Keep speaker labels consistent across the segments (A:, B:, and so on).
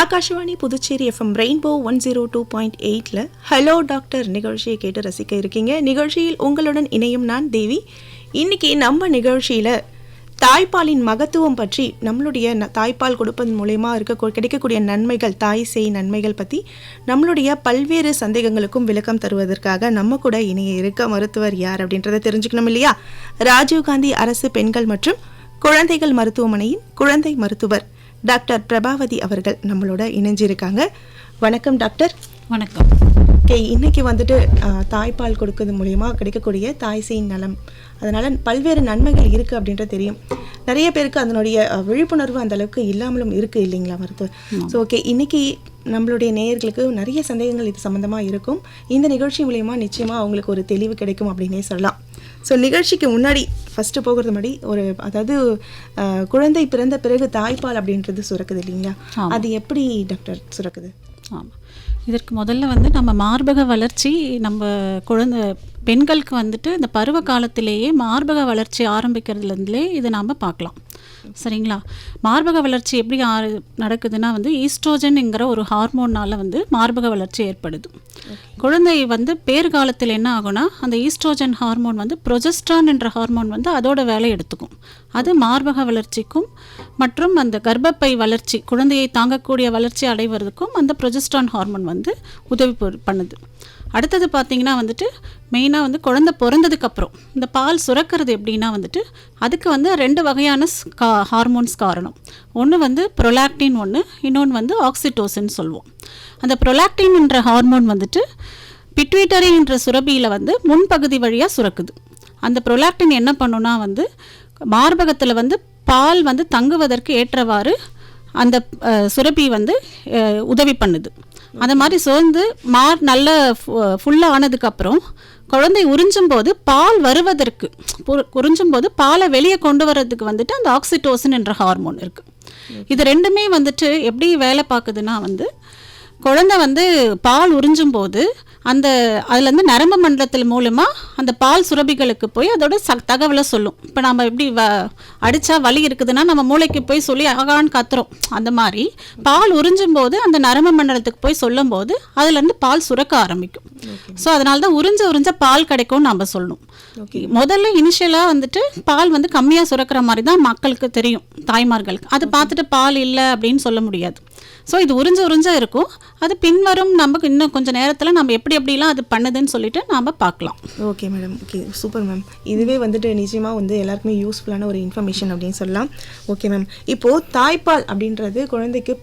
A: Akashvani Puducherry FM rainbow 102.8 hello doctor நிகழ்ச்சியை கேட்டு ரசிக்க இருக்கீங்க. நிகழ்ச்சியில் உங்களுடன் இணையும் நான் தேவி. இன்னைக்கு நம்ம நிகழ்ச்சியில் தாய்ப்பாலின் மகத்துவம் பற்றி, நம்மளுடைய தாய்ப்பால் கொடுப்பதன் மூலயமா கிடைக்கக்கூடிய நன்மைகள், தாய் சேய் நன்மைகள் பற்றி நம்மளுடைய பல்வேறு சந்தேகங்களுக்கும் விளக்கம் தருவதற்காக நம்ம கூட இணைய இருக்க மருத்துவர் யார் அப்படின்றத தெரிஞ்சுக்கணும் இல்லையா? ராஜீவ்காந்தி அரசு பெண்கள் மற்றும் குழந்தைகள் மருத்துவமனையின் குழந்தை மருத்துவர் டாக்டர் பிரபாவதி அவர்கள் நம்மளோட இணைஞ்சிருக்காங்க. வணக்கம் டாக்டர்.
B: வணக்கம்.
A: இன்னைக்கு வந்துட்டு தாய்ப்பால் கொடுக்கறது மூலயமா கிடைக்கக்கூடிய தாய் சேய் நலம், அதனால பல்வேறு நன்மைகள் இருக்குது அப்படின்றது தெரியும். நிறைய பேருக்கு அதனுடைய விழிப்புணர்வு அந்த அளவுக்கு இல்லாமலும் இருக்குது இல்லைங்களா மருத்துவர்? ஸோ இன்னைக்கு நம்மளுடைய நேயர்களுக்கு நிறைய சந்தேகங்கள் இது சம்மந்தமாக இருக்கும். இந்த நிகழ்ச்சி மூலயமா நிச்சயமாக அவங்களுக்கு ஒரு தெளிவு கிடைக்கும் அப்படின்னே சொல்லலாம். ஸோ நிகழ்ச்சிக்கு முன்னாடி ஃபஸ்ட்டு போகிறது முன்னாடி அதாவது குழந்தை பிறந்த பிறகு தாய்ப்பால் அப்படின்றது சுரக்குது இல்லைங்களா? அது எப்படி டாக்டர் சுரக்குது?
B: ஆமாம், இதற்கு முதல்ல நம்ம மார்பக வளர்ச்சி, நம்ம பெண்களுக்கு இந்த பருவ காலத்திலேயே மார்பக வளர்ச்சி ஆரம்பிக்கிறதுலேருந்துலே இதை நாம் பார்க்கலாம். சரிங்களா? மார்பக வளர்ச்சி எப்படி நடக்குதுன்னா ஈஸ்ட்ரோஜன்ங்கிற ஒரு ஹார்மோனால் மார்பக வளர்ச்சி ஏற்படுது. குழந்தை பேறுகாலத்தில் என்ன ஆகும்னா, அந்த ஈஸ்ட்ரோஜன் ஹார்மோன் ப்ரொஜெஸ்ட்ரான் என்ற ஹார்மோன் அதோட வேலை எடுத்துக்கும். அது மார்பக வளர்ச்சிக்கும் மற்றும் அந்த கர்ப்பப்பை வளர்ச்சி, குழந்தையை தாங்கக்கூடிய வளர்ச்சி அடைவதற்கும் அந்த ப்ரொஜெஸ்ட்ரான் ஹார்மோன் உதவி பண்ணுது. அடுத்தது பார்த்திங்கன்னா மெயினாக குழந்தை பிறந்ததுக்கப்புறம் இந்த பால் சுரக்கிறது எப்படின்னா அதுக்கு ரெண்டு வகையான ஹார்மோன்ஸ் காரணம். ஒன்று ப்ரொலாக்டின், இன்னொன்று ஆக்சிடோசின் சொல்லுவோம். அந்த ப்ரொலாக்டின் என்ற ஹார்மோன் பிட்யூட்டரி என்ற சுரபியில் முன்பகுதி வழியாக சுரக்குது. அந்த ப்ரொலாக்டின் என்ன பண்ணுன்னா மார்பகத்தில் பால் தங்குவதற்கு ஏற்றவாறு அந்த சுரபி உதவி பண்ணுது. அந்த மாதிரி சோர்ந்து நல்ல ஃபுல்லாக ஆனதுக்கப்புறம் குழந்தை உறிஞ்சும் போது பால் வருவதற்கு உறிஞ்சும் போது பாலை வெளியே கொண்டு வர்றதுக்கு அந்த ஆக்சிடோசின் என்ற ஹார்மோன் இருக்குது. இது ரெண்டுமே எப்படி வேலை பார்க்குதுன்னா குழந்தை பால் உறிஞ்சும் போது அதுலேருந்து நரம்பு மண்டலத்தில் மூலமாக அந்த பால் சுரபிகளுக்கு போய் அதோட தகவலை சொல்லும். இப்போ நம்ம எப்படி அடித்தா வலி இருக்குதுன்னா நம்ம மூளைக்கு போய் சொல்லி ஆகான்னு கத்துறோம். அந்த மாதிரி பால் உறிஞ்சும் போது அந்த நரம்பு மண்டலத்துக்கு போய் சொல்லும் போது அதுலேருந்து பால் சுரக்க ஆரம்பிக்கும். ஸோ அதனால தான் உறிஞ்ச பால் கிடைக்கும்னு நம்ம சொல்லணும். முதல்ல இனிஷியலாக பால் கம்மியாக சுரக்கிற மாதிரி தான் மக்களுக்கு தெரியும், தாய்மார்களுக்கு. அதை பார்த்துட்டு பால் இல்லை அப்படின்னு சொல்ல முடியாது. ஸோ இது உறிஞ்சா இருக்கும். அது பின்வரும் நமக்கு இன்னும் கொஞ்சம் நேரத்தில் நம்ம எப்படிலாம் அது பண்ணுதுன்னு சொல்லிட்டு நாம் பார்க்கலாம்.
A: Okay madam. Okay, super ma'am. இதுவே நிச்சயமாக எல்லாருக்குமே யூஸ்ஃபுல்லான ஒரு இன்ஃபர்மேஷன் அப்படின்னு சொல்லலாம். ஓகே மேம், இப்போது தாய்ப்பால் அப்படின்றது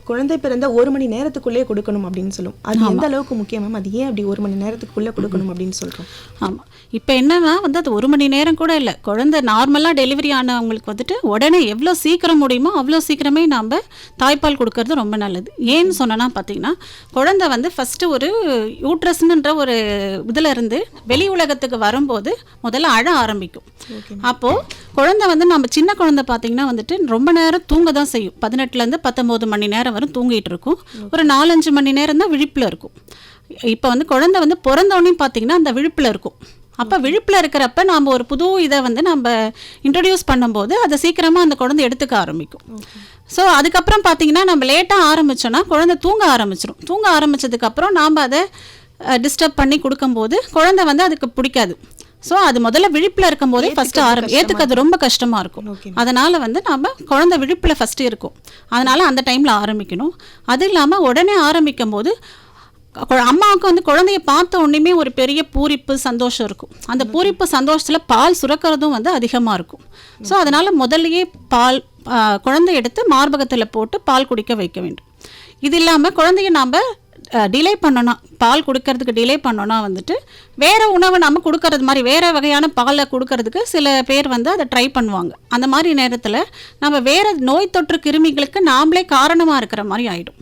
A: குழந்தை பிறந்த 1 மணி நேரத்துக்குள்ளே கொடுக்கணும் அப்படின்னு சொல்லும். அது எந்த அளவுக்கு முக்கியம் மேம்? அது ஏன் அப்படி 1 மணி நேரத்துக்குள்ளே கொடுக்கணும் அப்படின்னு சொல்கிறோம்?
B: ஆமாம், இப்போ என்னன்னா அது 1 மணி நேரம் கூட இல்லை. குழந்தை நார்மலாக டெலிவரி ஆனவங்களுக்கு உடனே எவ்வளோ சீக்கிரம் முடியுமோ அவ்வளோ சீக்கிரமே நாம் தாய்ப்பால் கொடுக்கறது ரொம்ப நல்லது. ஏன்னு சொன்னா பார்த்தீங்கன்னா, குழந்தை ஃபஸ்ட்டு ஒரு யூட்ரஸ்ன்ற ஒரு இதில் இருந்து வெளி உலகத்துக்கு வரும்போது முதல்ல அழ ஆரம்பிக்கும். அப்போது குழந்தை நம்ம சின்ன குழந்தை பார்த்தீங்கன்னா ரொம்ப நேரம் தூங்க தான் செய்யும். 18லேருந்து 19 மணி நேரம் வரும் தூங்கிட்டு இருக்கும். ஒரு 4-5 மணி நேரம் தான் விழிப்பில் இருக்கும். இப்போ குழந்தை பிறந்தோடனே பார்த்தீங்கன்னா அந்த விழிப்பில் இருக்கும். அப்போ விழிப்பில் இருக்கிறப்ப நாம் ஒரு புது இதை நம்ம இன்ட்ரடியூஸ் பண்ணும்போது அதை சீக்கிரமாக அந்த குழந்தை எடுத்துக்க ஆரம்பிக்கும். ஸோ அதுக்கப்புறம் பார்த்தீங்கன்னா நம்ம லேட்டாக ஆரம்பித்தோன்னா குழந்தை தூங்க ஆரம்பிச்சிடும். தூங்க ஆரம்பித்ததுக்கப்புறம் நாம் அதை டிஸ்டர்ப் பண்ணி கொடுக்கும்போது குழந்தை அதுக்கு பிடிக்காது. ஸோ அது முதல்ல விழிப்பில் இருக்கும் போதே ஃபஸ்ட்டு ஏற்றுக்கிறது ரொம்ப கஷ்டமாக இருக்கும். அதனால் நம்ம குழந்தை விழிப்பில் ஃபஸ்ட்டு இருக்கும். அதனால் அந்த டைமில் ஆரம்பிக்கணும். அது இல்லாமல் உடனே ஆரம்பிக்கும் போது அம்மாவுக்கு குழந்தைய பார்த்த உடனே ஒரு பெரிய பூரிப்பு சந்தோஷம் இருக்கும். அந்த பூரிப்பு சந்தோஷத்தில் பால் சுரக்கிறதும் அதிகமாக இருக்கும். ஸோ அதனால் முதல்லையே குழந்தை எடுத்து மார்பகத்தில் போட்டு பால் குடிக்க வைக்க வேண்டும். இது இல்லாமல் குழந்தைய நாம் டிலே பண்ணோன்னா, பால் கொடுக்கறதுக்கு டிலே பண்ணோன்னா வேறு உணவை நம்ம கொடுக்கறது மாதிரி வேறு வகையான பாலை கொடுக்கறதுக்கு சில பேர் அதை ட்ரை பண்ணுவாங்க. அந்த மாதிரி நேரத்தில் நம்ம வேறு நோய் தொற்று கிருமிகளுக்கு நாமளே காரணமாக இருக்கிற மாதிரி ஆகிடும்.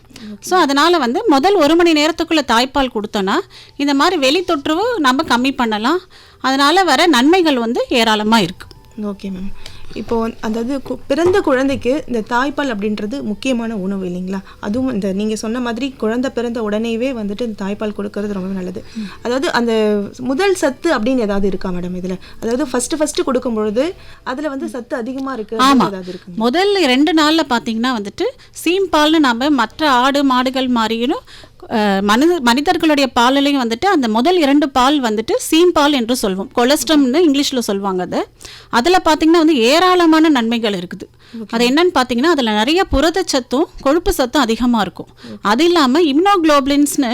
B: ஸோ அதனால் முதல் 1 மணி நேரத்துக்குள்ளே தாய்ப்பால் கொடுத்தோன்னா இந்த மாதிரி வெளி தொற்று நம்ம கம்மி பண்ணலாம். அதனால் வர நன்மைகள் ஏராளமாக இருக்குது.
A: Okay ma'am. இப்போ அதாவது பிறந்த குழந்தைக்கு இந்த தாய்ப்பால் அப்படின்றது முக்கியமான உணவு இல்லைங்களா? அதுவும் இந்த நீங்கள் சொன்ன மாதிரி குழந்தை பிறந்த உடனேவே வந்துட்டு இந்த தாய்ப்பால் கொடுக்கறது ரொம்ப நல்லது. அதாவது அந்த முதல் சத்து அப்படின்னு ஏதாவது இருக்கா மேடம் இதில்? அதாவது ஃபர்ஸ்ட் கொடுக்கும்பொழுது அதில் வந்து சத்து அதிகமாக இருக்குது ஏதாவது இருக்கு?
B: முதல் 2 நாளில் பார்த்தீங்கன்னா வந்துட்டு சீம்பால்னு நம்ம மற்ற ஆடு மாடுகள் மாதிரியும் மனிதர்களுடைய பாலிலையும் வந்துட்டு அந்த முதல் 2 பால் வந்துட்டு சீம்பால் என்று சொல்வோம். கொலஸ்ட்ரம்னு இங்கிலீஷில் சொல்லுவாங்க. அதில் பார்த்தீங்கன்னா வந்து ஏராளமான நன்மைகள் இருக்குது. அது என்னன்னு பார்த்தீங்கன்னா அதில் நிறைய புரதச்சத்தும் கொழுப்பு சத்தும் அதிகமாக இருக்கும். அது இல்லாமல் இம்யூனோகுளோபுலின்ஸ்னு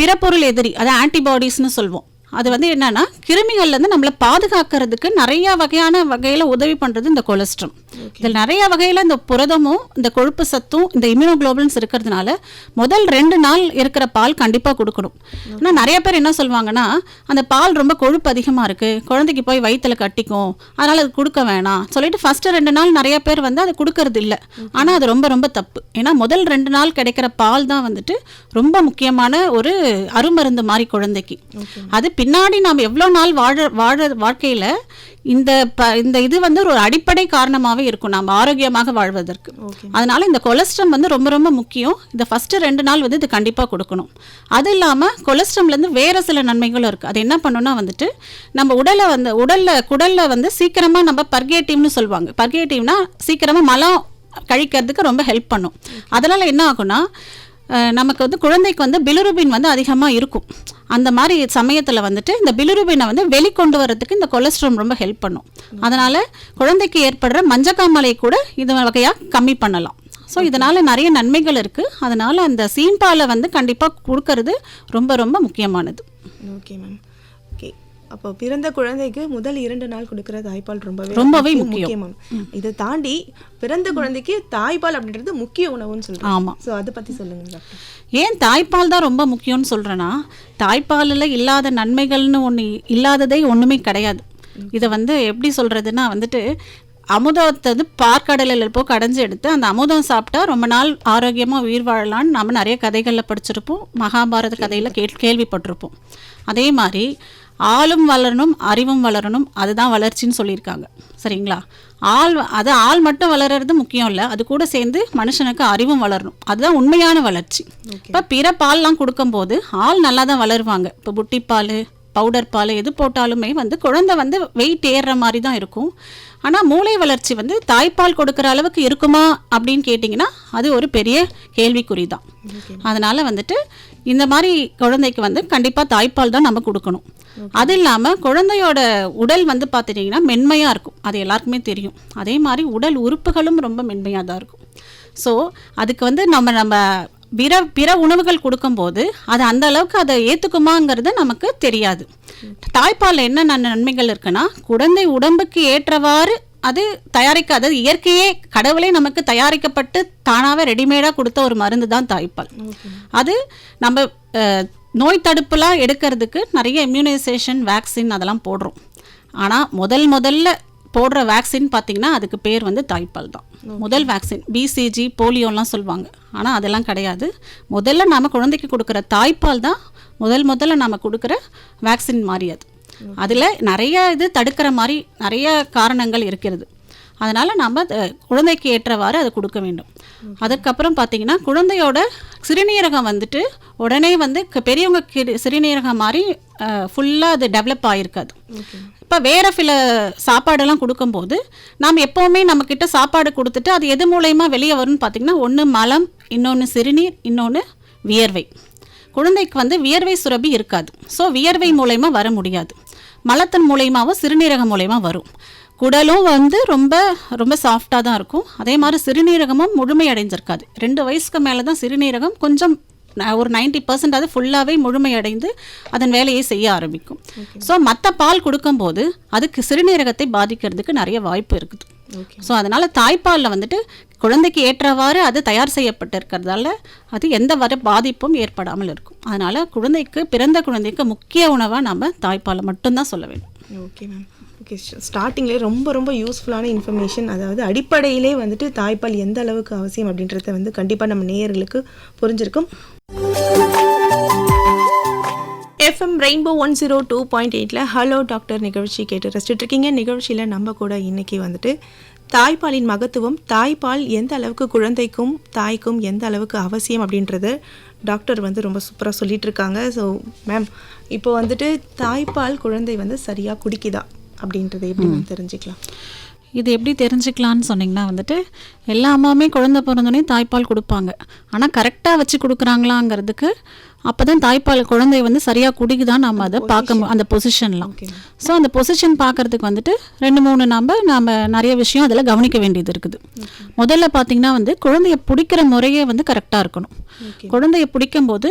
B: பிறப்பொருள் எதிரி, அது ஆன்டிபாடிஸ்னு சொல்வோம். அது வந்து என்னன்னா கிருமிகள்லேருந்து நம்மளை பாதுகாக்கிறதுக்கு நிறைய வகையில் உதவி பண்ணுறது இந்த கொலஸ்ட்ரம். இதில் நிறைய வகையில் இந்த புரதமும் இந்த கொழுப்பு சத்தும் இந்த இம்யூனோகுளோபுலின்ஸ் இருக்கிறதுனால முதல் 2 நாள் இருக்கிற பால் கண்டிப்பாக கொடுக்கணும். ஆனால் நிறைய பேர் என்ன சொல்லுவாங்கன்னா அந்த பால் ரொம்ப கொழுப்பு அதிகமாக இருக்குது, குழந்தைக்கு போய் வயிற்றில் கட்டிக்கும், அதனால் அது கொடுக்க வேணாம் சொல்லிட்டு ஃபஸ்ட்டு 2 நாள் நிறைய பேர் வந்து அதை கொடுக்கறது இல்லை. ஆனால் அது ரொம்ப ரொம்ப தப்பு. ஏன்னா முதல் 2 நாள் கிடைக்கிற பால் தான் வந்துட்டு ரொம்ப முக்கியமான ஒரு அருமருந்து மாதிரி குழந்தைக்கு. அது பின்னாடி நாம் எவ்வளோ நாள் வாழ்க்கையில் இந்த இது வந்து ஒரு அடிப்படை காரணமாகவே இருக்கும் நாம் ஆரோக்கியமாக வாழ்வதற்கு. அதனால இந்த கொலஸ்ட்ரம் வந்து ரொம்ப ரொம்ப முக்கியம். இந்த ஃபஸ்ட்டு 2 நாள் வந்து இது கண்டிப்பாக கொடுக்கணும். அது இல்லாமல் கொலஸ்ட்ரம்லேருந்து வேறு சில நன்மைகளும் இருக்குது. அது என்ன பண்ணுன்னா வந்துட்டு நம்ம குடலில் வந்து சீக்கிரமாக நம்ம பர்கேட்டிவ்னு சொல்லுவாங்க. பர்கேட்டிவ்னா சீக்கிரமாக மலம் கழிக்கிறதுக்கு ரொம்ப ஹெல்ப் பண்ணும். அதனால் என்ன ஆகும்னா நமக்கு வந்து குழந்தைக்கு வந்து பிலிருபின் வந்து அதிகமாக இருக்கும். அந்த மாதிரி சமயத்தில் வந்துட்டு இந்த பிலிருபினை வந்து வெளிக்கொண்டு வரதுக்கு இந்த கொலஸ்ட்ரம் ரொம்ப ஹெல்ப் பண்ணும். அதனால் குழந்தைக்கு ஏற்படுற மஞ்சக்காமலை கூட இது வகையாக கம்மி பண்ணலாம். ஸோ இதனால் நிறைய நன்மைகள் இருக்குது. அதனால் அந்த சீம்பாலை வந்து கண்டிப்பாக கொடுக்கறது ரொம்ப ரொம்ப முக்கியமானது.
A: Okay ma'am. ஓகே, அப்போ பிறந்த குழந்தைக்கு முதல் 2 நாள் கொடுக்குற தாய்ப்பால் ரொம்பவே முக்கியம். இதை தாண்டி பிறந்த குழந்தைக்கு தாய்ப்பால் அப்படின்றது முக்கிய உணவுன்னு சொல்கிறோம். ஆமாம். ஸோ அதை பற்றி சொல்லுங்கள் டாக்டர்.
B: ஏன் தாய்ப்பால் தான் ரொம்ப முக்கியம்னு சொல்கிறேன்னா தாய்ப்பாலில் இல்லாத நன்மைகள்னு ஒன்று இல்லாததே ஒன்றுமே கிடையாது. இதை வந்து எப்படி சொல்கிறதுனா வந்துட்டு அமுதத்தை வந்து பார்க்கடலில் போய் கடைஞ்சி எடுத்து அந்த அமுதம் சாப்பிட்டா ரொம்ப நாள் ஆரோக்கியமாக உயிர் வாழலான்னு நம்ம நிறைய கதைகளில் படிச்சிருப்போம், மகாபாரத கதையில் கேள்விப்பட்டிருப்போம். அதே மாதிரி ஆளும் வளரணும் அறிவும் வளரணும், அதுதான் வளர்ச்சின்னு சொல்லியிருக்காங்க. சரிங்களா? ஆள் மட்டும் வளர்கிறது முக்கியம் இல்லை, அது கூட சேர்ந்து மனுஷனுக்கு அறிவும் வளரணும், அதுதான் உண்மையான வளர்ச்சி. இப்போ பிற பால்லாம் கொடுக்கும்போது ஆள் நல்லா தான் வளருவாங்க. இப்போ புட்டிப்பால் பவுடர் பால் எது போட்டாலுமே வந்து குழந்தை வந்து வெயிட் ஏறுற மாதிரி தான் இருக்கும். ஆனால் மூளை வளர்ச்சி வந்து தாய்ப்பால் கொடுக்குற அளவுக்கு இருக்குமா அப்படின்னு கேட்டிங்கன்னா அது ஒரு பெரிய கேள்விக்குறி தான். அதனால் வந்துட்டு இந்த மாதிரி குழந்தைக்கு வந்து கண்டிப்பாக தாய்ப்பால் தான் நம்ம கொடுக்கணும். அது இல்லாமல் குழந்தையோட உடல் வந்து பார்த்துட்டிங்கன்னா மென்மையாக இருக்கும், அது எல்லாருக்குமே தெரியும். அதே மாதிரி உடல் உறுப்புகளும் ரொம்ப மென்மையாக தான் இருக்கும். ஸோ அதுக்கு வந்து நம்ம பிற உணவுகள் கொடுக்கும்போது அது அந்த அளவுக்கு அதை ஏற்றுக்குமாங்கிறது நமக்கு தெரியாது. தாய்ப்பால் என்ன நன்மைகள் இருக்குன்னா குழந்தை உடம்புக்கு ஏற்றவாறு அது தயாரிக்காத இயற்கையே கடவுளே நமக்கு தயாரிக்கப்பட்டு தானாகவே ரெடிமேடாக கொடுத்த ஒரு மருந்து தான் தாய்ப்பால். அது நம்ம நோய் தடுப்புலாம் எடுக்கிறதுக்கு நிறைய இம்யூனைசேஷன் வேக்சின் அதெல்லாம் போடுறோம். ஆனால் முதல்ல போடுற வேக்சின் பார்த்திங்கன்னா அதுக்கு பேர் வந்து தாய்ப்பால் தான். முதல் வேக்சின் பிசிஜி போலியோலாம் சொல்லுவாங்க, ஆனால் அதெல்லாம் கிடையாது. முதல்ல நாம் குழந்தைக்கு கொடுக்குற தாய்ப்பால் தான் முதல்ல நாம் கொடுக்குற வேக்சின் மாதிரி. அதில் நிறைய இது தடுக்கிற மாதிரி நிறைய காரணங்கள் இருக்கிறது. அதனால் நம்ம குழந்தைக்கு ஏற்றவாறு அதை கொடுக்க வேண்டும். அதுக்கப்புறம் பார்த்திங்கன்னா குழந்தையோட சிறுநீரகம் வந்துட்டு உடனே வந்து பெரியவங்க சிறுநீரகம் மாதிரி ஃபுல்லாக அது டெவலப் ஆகிருக்காது. இப்போ வேறு சில சாப்பாடெல்லாம் கொடுக்கும்போது நாம் எப்போவுமே நம்மக்கிட்ட சாப்பாடு கொடுத்துட்டு அது எது மூலயமா வெளியே வரும்னு பார்த்திங்கன்னா ஒன்று மலம், இன்னொன்று சிறுநீர், இன்னொன்று வியர்வை. குழந்தைக்கு வந்து வியர்வை சுரப்பி இருக்காது. ஸோ வியர்வை மூலயமா வர முடியாது. மலத்தின் மூலயமாவும் சிறுநீரகம் மூலயமா வரும். குடலும் வந்து ரொம்ப ரொம்ப சாஃப்டாக தான் இருக்கும். அதே மாதிரி சிறுநீரகமும் முழுமையடைஞ்சிருக்காது. 2 வயசுக்கு மேலே தான் சிறுநீரகம் கொஞ்சம் ஒரு 90% அது ஃபுல்லாகவே முழுமையடைந்து அதன் வேலையை செய்ய ஆரம்பிக்கும். ஸோ மற்ற பால் கொடுக்கும்போது அதுக்கு சிறுநீரகத்தை பாதிக்கிறதுக்கு நிறைய வாய்ப்பு இருக்குது. ஸோ அதனால் தாய்ப்பாலில் வந்துட்டு குழந்தைக்கு ஏற்றவாறு அது தயார் செய்யப்பட்டு இருக்கிறதால அது எந்த வர பாதிப்பும் ஏற்படாமல் இருக்கும். அதனால் பிறந்த குழந்தைக்கு முக்கிய உணவாக நம்ம தாய்ப்பாலை மட்டும்தான் சொல்ல வேண்டும்.
A: Okay ma'am. ஓகே, ஸ்டார்டிங்லேயே ரொம்ப ரொம்ப யூஸ்ஃபுல்லான இன்ஃபர்மேஷன். அதாவது அடிப்படையிலே வந்துட்டு தாய்ப்பால் எந்த அளவுக்கு அவசியம் அப்படின்றத வந்து கண்டிப்பாக நம்ம நேயர்களுக்கு புரிஞ்சிருக்கும். எஃப்எம் ரெயின்போ 102.8 ஹலோ டாக்டர் நிகழ்ச்சி கேட்டு ரசிச்சுட்டு இருக்கீங்க. நிகழ்ச்சியில் நம்ம கூட இன்னைக்கு வந்துட்டு தாய்ப்பாலின் மகத்துவம், தாய்ப்பால் எந்த அளவுக்கு குழந்தைக்கும் தாய்க்கும் எந்த அளவுக்கு அவசியம் அப்படின்றது டாக்டர் வந்து ரொம்ப சூப்பராக சொல்லிட்டு இருக்காங்க. ஸோ மேம், இப்போ வந்துட்டு தாய்ப்பால் குழந்தை வந்து சரியாக குடிக்குதா அப்படின்றத எப்படி மேம் தெரிஞ்சுக்கலாம்?
B: இது எப்படி தெரிஞ்சுக்கலான்னு சொன்னிங்கன்னா வந்துட்டு எல்லா அம்மாவுமே குழந்தை பிறந்தோடனே தாய்ப்பால் கொடுப்பாங்க. ஆனால் கரெக்டாக வச்சு கொடுக்குறாங்களாங்கிறதுக்கு அப்போ தான் தாய்ப்பால் குழந்தை வந்து சரியாக குடிக்குதான் நம்ம அதை பார்க்க அந்த பொசிஷன்லாம். ஸோ அந்த பொசிஷன் பார்க்குறதுக்கு வந்துட்டு 2-3 நம்ம நிறைய விஷயம் அதில் கவனிக்க வேண்டியது இருக்குது. முதல்ல பார்த்திங்கன்னா வந்து குழந்தைய பிடிக்கிற முறையே வந்து கரெக்டாக இருக்கணும். குழந்தைய பிடிக்கும் போது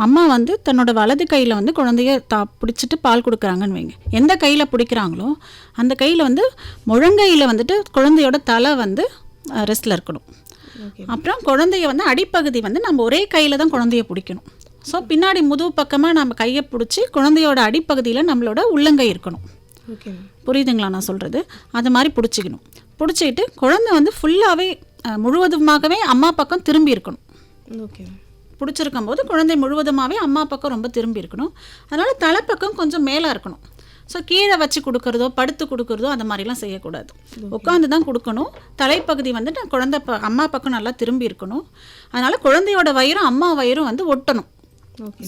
B: அம்மா வந்து தன்னோட வலது கையில் வந்து குழந்தைய பிடிச்சிட்டு பால் கொடுக்குறாங்கன்னு வைங்க. எந்த கையில் பிடிக்கிறாங்களோ அந்த கையில் வந்து முழங்கையில் வந்துட்டு குழந்தையோட தலை வந்து ரெஸ்ட்டில் இருக்கணும். அப்புறம் குழந்தைய வந்து அடிப்பகுதி வந்து நம்ம ஒரே கையில் தான் குழந்தைய பிடிக்கணும். ஸோ பின்னாடி முதுகு பக்கமாக நம்ம கையை பிடிச்சி குழந்தையோட அடிப்பகுதியில் நம்மளோட உள்ளங்கை இருக்கணும். புரியுதுங்களா நான் சொல்கிறது? அது மாதிரி பிடிச்சிக்கணும். பிடிச்சிக்கிட்டு குழந்தை வந்து ஃபுல்லாகவே முழுவதுமாகவே அம்மா பக்கம் திரும்பி இருக்கணும். பிடிச்சிருக்கும் போது குழந்தை முழுவதுமாகவே அம்மா பக்கம் ரொம்ப திரும்பி இருக்கணும். அதனால் தலைப்பக்கம் கொஞ்சம் மேலே இருக்கணும். ஸோ கீழே வச்சு கொடுக்குறதோ படுத்து கொடுக்குறதோ அந்த மாதிரிலாம் செய்யக்கூடாது. உட்காந்து தான் கொடுக்கணும். தலைப்பகுதி வந்துட்டு குழந்தை அம்மா பக்கம் நல்லா திரும்பி இருக்கணும். அதனால் குழந்தையோட வயிறும் அம்மா வயிறும் வந்து ஒட்டணும்.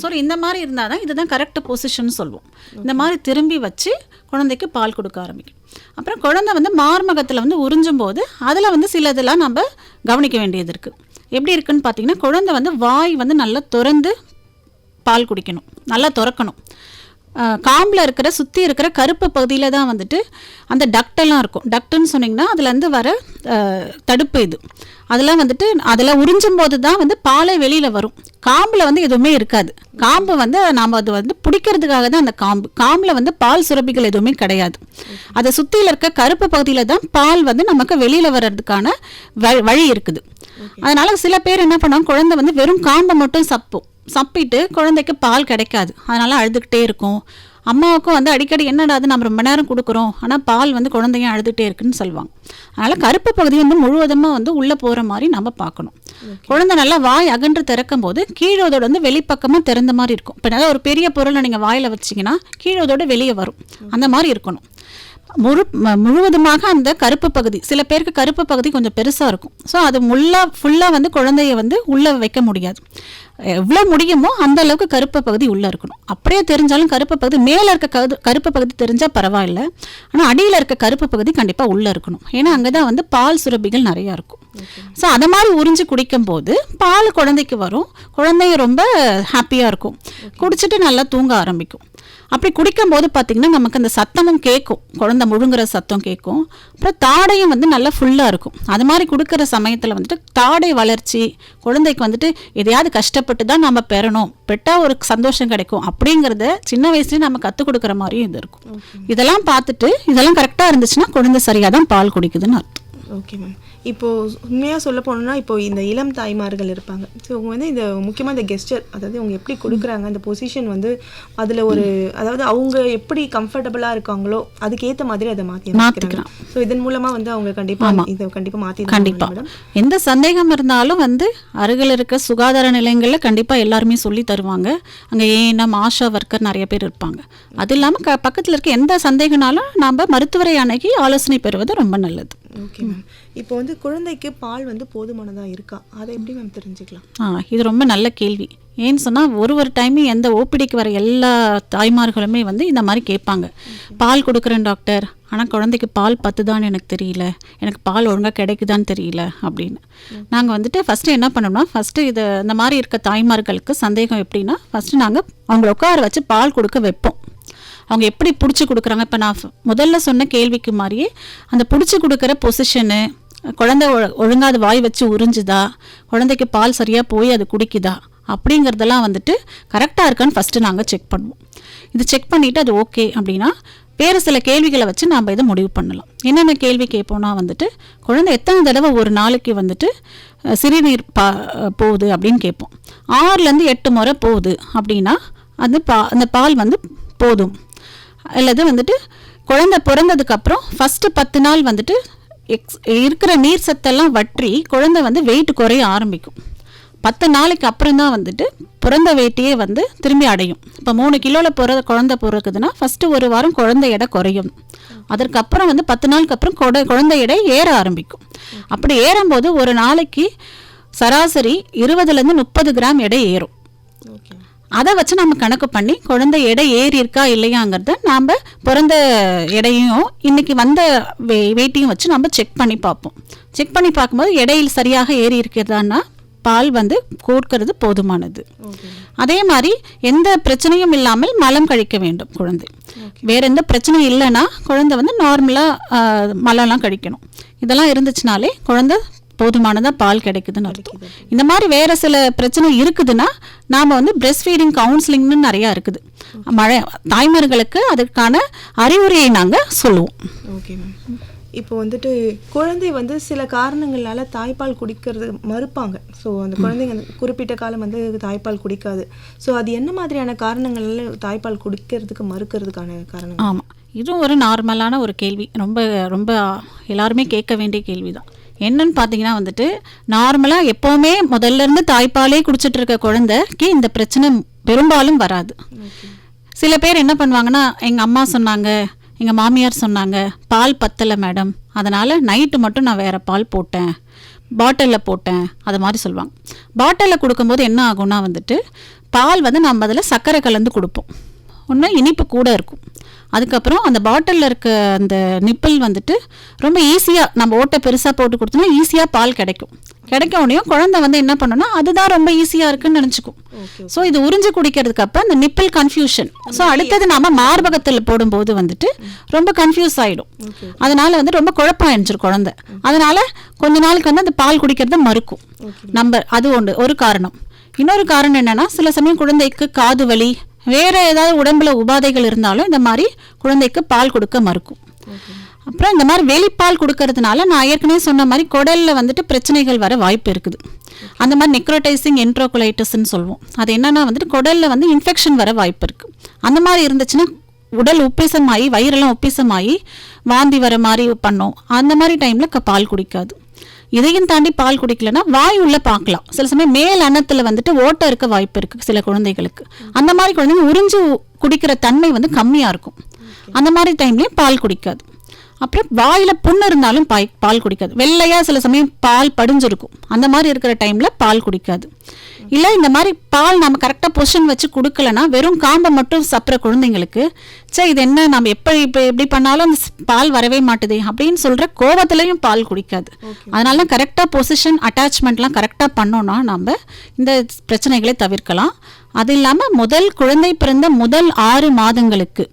B: ஸோ இந்த மாதிரி இருந்தால் தான் இதுதான் கரெக்ட் பொசிஷன் சொல்லுவோம். இந்த மாதிரி திரும்பி வச்சு குழந்தைக்கு பால் கொடுக்க ஆரம்பிக்கும். அப்புறம் குழந்தை வந்து மார்மகத்தில் வந்து உறிஞ்சும் போது அதில் வந்து சிலதெல்லாம் நம்ம கவனிக்க வேண்டியது இருக்குது. எப்படி இருக்குன்னு பார்த்தீங்கன்னா, குழந்தை வந்து வாய் வந்து நல்லா திறந்து பால் குடிக்கணும், நல்லா திறக்கணும். காம்பில் இருக்கிற சுற்றி இருக்கிற கருப்பு பகுதியில் தான் வந்துட்டு அந்த டக்டெல்லாம் இருக்கும். டக்டுன்னு சொன்னிங்கன்னா அதுலேருந்து வர தடுப்பு இது. அதெல்லாம் வந்துட்டு அதில் உறிஞ்சும் போது தான் வந்து பாலே வெளியில் வரும். காம்பில் வந்து எதுவுமே இருக்காது. காம்பு வந்து நாம் அது வந்து பிடிக்கிறதுக்காக தான் அந்த காம்பில் வந்து பால் சுரப்பிகள் எதுவுமே கிடையாது. அதை சுற்றியில் இருக்க கருப்பு பகுதியில் தான் பால் வந்து நமக்கு வெளியில் வர்றதுக்கான வழி இருக்குது. அதனால் சில பேர் என்ன பண்ணுவாங்க, குழந்தை வந்து வெறும் காம்பை மட்டும் சப்பிட்டு குழந்தைக்கு பால் கிடைக்காது. அதனால் அழுதுகிட்டே இருக்கும். அம்மாவுக்கும் வந்து அடிக்கடி என்னடா அது நம்ம ரொம்ப நேரம் கொடுக்குறோம் ஆனால் பால் வந்து குழந்தைங்க அழுதுகிட்டே இருக்குன்னு சொல்லுவாங்க. அதனால் கருப்பு பகுதி வந்து முழுவதுமாக வந்து உள்ளே போகிற மாதிரி நம்ம பார்க்கணும். குழந்தை நல்லா வாய் அகன்று திறக்கும் போது கீழோதோட வந்து வெளிப்பக்கமாக திறந்த மாதிரி இருக்கும். இப்போ நல்லா ஒரு பெரிய பொருளை நீங்கள் வாயில் வச்சிங்கன்னா கீழோதோட வெளியே வரும். அந்த மாதிரி இருக்கணும். முழுவதுமாக அந்த கருப்பு பகுதி, சில பேருக்கு கருப்பு பகுதி கொஞ்சம் பெருசாக இருக்கும். ஸோ அது ஃபுல்லாக வந்து குழந்தைய வந்து உள்ளே வைக்க முடியாது. எவ்வளோ முடியுமோ அந்த அளவுக்கு கருப்பு பகுதி உள்ளே இருக்கணும். அப்படியே தெரிஞ்சாலும் கருப்பு பகுதி மேலே இருக்க கருப்பு பகுதி தெரிஞ்சால் பரவாயில்ல. ஆனால் அடியில் இருக்க கருப்பு பகுதி கண்டிப்பாக உள்ளே இருக்கணும். ஏன்னா அங்கே தான் வந்து பால் சுரப்பிகள் நிறையா இருக்கும். ஸோ அதை மாதிரி உறிஞ்சி குடிக்கும் போது பால் குழந்தைக்கு வரும். குழந்தைங்க ரொம்ப ஹாப்பியாக இருக்கும். குடிச்சிட்டு நல்லா தூங்க ஆரம்பிக்கும். அப்படி குடிக்கும் போது பார்த்திங்கன்னா நமக்கு அந்த சத்தமும் கேட்கும். குழந்தை முழுங்குற சத்தம் கேட்கும். அப்புறம் தாடையும் வந்து நல்லா ஃபுல்லாக இருக்கும். அது மாதிரி கொடுக்குற சமயத்தில் வந்துட்டு தாடை வளர்ச்சி குழந்தைக்கு வந்துட்டு எதையாவது கஷ்டப்பட்டு தான் நம்ம பெறணும், பெட்டால் ஒரு சந்தோஷம் கிடைக்கும் அப்படிங்கிறத சின்ன வயசுலேயே நம்ம கற்றுக் கொடுக்குற மாதிரியும் இது இருக்கும். இதெல்லாம் பார்த்துட்டு இதெல்லாம் கரெக்டாக இருந்துச்சுன்னா குழந்தை சரியாக தான் பால் குடிக்குதுன்னு அர்த்தம்.
A: Okay ma'am. இப்போது உண்மையாக சொல்ல போனோம்னா இப்போ இந்த இளம் தாய்மார்கள் இருப்பாங்க. ஸோ அவங்க வந்து இந்த முக்கியமாக இந்த கெஸ்டர், அதாவது அவங்க எப்படி கொடுக்குறாங்க அந்த பொசிஷன் வந்து அதில் ஒரு அதாவது அவங்க எப்படி கம்ஃபர்டபுளாக இருக்காங்களோ அதுக்கேற்ற மாதிரி அதை மாற்றிக்கலாம். ஸோ இதன் மூலமாக வந்து அவங்க கண்டிப்பாக மாற்றி
B: கண்டிப்பாக எந்த சந்தேகம் இருந்தாலும் வந்து அருகில் இருக்க சுகாதார நிலையங்களில் கண்டிப்பாக எல்லாருமே சொல்லி தருவாங்க. அங்கே ஏஎன்எம் ஆஷா ஒர்க்கர் நிறைய பேர் இருப்பாங்க. அது இல்லாமல் பக்கத்தில் இருக்க எந்த சந்தேகனாலும் நாம் மருத்துவரை அணுகி ஆலோசனை பெறுவது ரொம்ப நல்லது.
A: Okay ma'am. இப்போ வந்து குழந்தைக்கு பால் வந்து போதுமானதாக இருக்கா, அதை எப்படி மேம் தெரிஞ்சுக்கலாம்?
B: இது ரொம்ப நல்ல கேள்வி. ஏன்னு சொன்னால் ஒரு டைமும் எந்த ஓபிடிக்கு வர எல்லா தாய்மார்களுமே வந்து இந்த மாதிரி கேட்பாங்க. பால் கொடுக்குறேன் டாக்டர், ஆனால் குழந்தைக்கு பால் பத்துதான்னு எனக்கு தெரியல, எனக்கு பால் ஒழுங்காக கிடைக்குதான்னு தெரியல அப்படின்னு. நாங்கள் வந்துட்டு ஃபஸ்ட்டு என்ன பண்ணோம்னா, ஃபஸ்ட்டு இந்த மாதிரி இருக்க தாய்மார்களுக்கு சந்தேகம் எப்படின்னா, ஃபஸ்ட்டு நாங்கள் அவங்கள உட்கார வச்சு பால் கொடுக்க வைப்போம். அவங்க எப்படி பிடிச்சி கொடுக்குறாங்க, இப்போ நான் முதல்ல சொன்ன கேள்விக்கு மாதிரியே அந்த பிடிச்சி கொடுக்குற பொசிஷனு, குழந்தை ஒழுங்காக அது வாய் வச்சு உறிஞ்சுதா, குழந்தைக்கு பால் சரியாக போய் அது குடிக்குதா அப்படிங்கிறதெல்லாம் வந்துட்டு கரெக்டாக இருக்கான்னு ஃபஸ்ட்டு நாங்கள் செக் பண்ணுவோம். இது செக் பண்ணிவிட்டு அது ஓகே அப்படின்னா வேறு சில கேள்விகளை வச்சு நாம் இதை முடிவு பண்ணலாம். என்னென்ன கேள்வி கேட்போம்னா வந்துட்டு, குழந்தை எத்தனை தடவை ஒரு நாளைக்கு வந்துட்டு சிறுநீர் போகுது அப்படின்னு கேட்போம். 6-8 முறை போகுது அப்படின்னா அந்த பால் வந்து போதும். அல்லது வந்துட்டு குழந்தை பிறந்ததுக்கப்புறம் ஃபஸ்ட்டு 10 நாள் வந்துட்டு இருக்கிற நீர் சத்தெல்லாம் வற்றி குழந்தை வந்து வெயிட் குறைய ஆரம்பிக்கும். 10 நாளைக்கு அப்புறம் தான் வந்துட்டு பிறந்த வெயிட்டையே வந்து திரும்பி அடையும். இப்போ 3 கிலோவில் குழந்தை பிறக்குதுன்னா ஃபஸ்ட்டு ஒரு வாரம் குழந்தை எடை குறையும். அதற்கப்புறம் வந்து 10 நாளுக்கு அப்புறம் குழந்தை எடை ஏற ஆரம்பிக்கும். அப்படி ஏறும்போது ஒரு நாளைக்கு சராசரி 20லேருந்து 30 கிராம் எடை ஏறும். அதை வச்சு நம்ம கணக்கு பண்ணி குழந்தை எடை ஏறி இருக்கா இல்லையாங்கிறத நாம் பிறந்த எடையும் இன்னைக்கு வந்த வெயிட்டையும் வச்சு நம்ம செக் பண்ணி பார்ப்போம். செக் பண்ணி பார்க்கும்போது எடையில் சரியாக ஏறி இருக்கிறதான்னா பால் வந்து கொடுக்கறது போதுமானது. அதே மாதிரி எந்த பிரச்சனையும் இல்லாமல் மலம் கழிக்க வேண்டும் குழந்தை. வேற எந்த பிரச்சனையும் இல்லைன்னா குழந்தை வந்து நார்மலாக மலம்லாம் கழிக்கணும். இதெல்லாம் இருந்துச்சுனாலே குழந்தை போதுமானதாக பால் கிடைக்குதுன்னு அர்த்தம். இந்த மாதிரி வேறு சில பிரச்சனை இருக்குதுன்னா நாம் வந்து பிரெஸ்ட் ஃபீடிங் கவுன்சிலிங்னு நிறையா இருக்குது. தாய்மார்களுக்கு அதுக்கான அறிவுரையை நாங்கள் சொல்லுவோம்.
A: Okay ma'am. இப்போ வந்துட்டு குழந்தை வந்து சில காரணங்களால தாய்ப்பால் குடிக்கிறது மறுப்பாங்க. ஸோ அந்த குழந்தைங்க குறிப்பிட்ட காலம் வந்து தாய்ப்பால் குடிக்காது. ஸோ அது என்ன மாதிரியான காரணங்களால தாய்ப்பால் குடிக்கிறதுக்கு மறுக்கிறதுக்கான காரணம்?
B: ஆமாம், இதுவும் ஒரு நார்மலான ஒரு கேள்வி. ரொம்ப ரொம்ப எல்லாருமே கேட்க வேண்டிய கேள்வி தான். என்னன்னு பார்த்தீங்கன்னா வந்துட்டு நார்மலாக எப்போவுமே முதல்ல இருந்து தாய்ப்பாலே குடிச்சிட்டு இருக்க குழந்தைக்கு இந்த பிரச்சனை பெரும்பாலும் வராது. சில பேர் என்ன பண்ணுவாங்கன்னா, எங்கள் அம்மா சொன்னாங்க, எங்கள் மாமியார் சொன்னாங்க, பால் பத்தலை மேடம், அதனால் நைட்டு மட்டும் நான் வேறு பால் போட்டேன், பாட்டிலில் போட்டேன், அது மாதிரி சொல்லுவாங்க. பாட்டிலில் கொடுக்கும்போது என்ன ஆகும்னா வந்துட்டு பால் வந்து நம்ம அதில் சர்க்கரை கலந்து கொடுப்போம். ஒன்று இனிப்பு கூட இருக்கும். அதுக்கப்புறம் அந்த பாட்டிலில் இருக்க அந்த நிப்பிள் வந்துட்டு ரொம்ப ஈஸியாக நம்ம ஓட்டை பெருசாக போட்டு கொடுத்தோம்னா ஈஸியாக பால் கிடைக்க உடனேயும் குழந்தை வந்து என்ன பண்ணணும்னா அதுதான் ரொம்ப ஈஸியாக இருக்குன்னு நினச்சிக்கும். ஸோ இது உறிஞ்சு குடிக்கிறதுக்கு அப்போ அந்த நிப்பிள் கன்ஃபியூஷன். ஸோ அடுத்தது நம்ம மார்பகத்தில் போடும்போது வந்துட்டு ரொம்ப கன்ஃபியூஸ் ஆகிடும். அதனால வந்து ரொம்ப குழப்பாயிடுச்சிரும் குழந்தை. அதனால கொஞ்ச நாளுக்கு வந்து அந்த பால் குடிக்கிறத மறுக்கும் நம்ம. அது ஒரு காரணம். இன்னொரு காரணம் என்னன்னா, சில சமயம் குழந்தைக்கு காது வலி, வேற ஏதாவது உடம்புல உபாதைகள் இருந்தாலும் இந்த மாதிரி குழந்தைக்கு பால் கொடுக்க மறுக்கும். அப்புறம் இந்த மாதிரி வெளிப்பால் கொடுக்கறதுனால நான் ஏற்கனவே சொன்ன மாதிரி குடலில் வந்துட்டு பிரச்சனைகள் வர வாய்ப்பு இருக்குது. அந்த மாதிரி நெக்ரோடைசிங் என்ட்ரோகுலைட்டிஸ்ன்னு சொல்லுவோம். அது என்னன்னா வந்துட்டு குடலில் வந்து இன்ஃபெக்ஷன் வர வாய்ப்பு இருக்குது. அந்த மாதிரி இருந்துச்சுன்னா உடல் உப்பேசமாகி வயிறெல்லாம் உப்பேசமாகி வாந்தி வர மாதிரி பண்ணும். அந்த மாதிரி டைமில் பால் குடிக்காது. இதையும் தாண்டி பால் குடிக்கலன்னா வாய் உள்ள பார்க்கலாம். சில சமயம் மேல் அன்னத்தில் வந்துட்டு ஓட்டை இருக்க வாய்ப்பு இருக்குது சில குழந்தைகளுக்கு. அந்த மாதிரி குழந்தைங்க உறிஞ்சு குடிக்கிற தன்மை வந்து கம்மியாக இருக்கும். அந்த மாதிரி டைம்லேயும் பால் குடிக்காது. அப்புறம் வாயில் புண்ணு இருந்தாலும் பால் குடிக்காது. வெள்ளையாக சில சமயம் பால் படிஞ்சிருக்கும். அந்த மாதிரி இருக்கிற டைமில் பால் குடிக்காது. இல்லை இந்த மாதிரி பால் நம்ம கரெக்டாக பொசிஷன் வச்சு கொடுக்கலன்னா வெறும் காம்பை மட்டும் சாப்பிட்ற குழந்தைங்களுக்கு இது என்ன நம்ம எப்படி பண்ணாலும் அந்த பால் வரவே மாட்டுதே அப்படின்னு சொல்கிற கோபத்துலேயும் பால் குடிக்காது. அதனால கரெக்டாக பொசிஷன் அட்டாச்மெண்ட்லாம் கரெக்டாக பண்ணோன்னா நம்ம இந்த பிரச்சனைகளை தவிர்க்கலாம். அது இல்லாமல் குழந்தை பிறந்த முதல் 6 மாதங்களுக்கு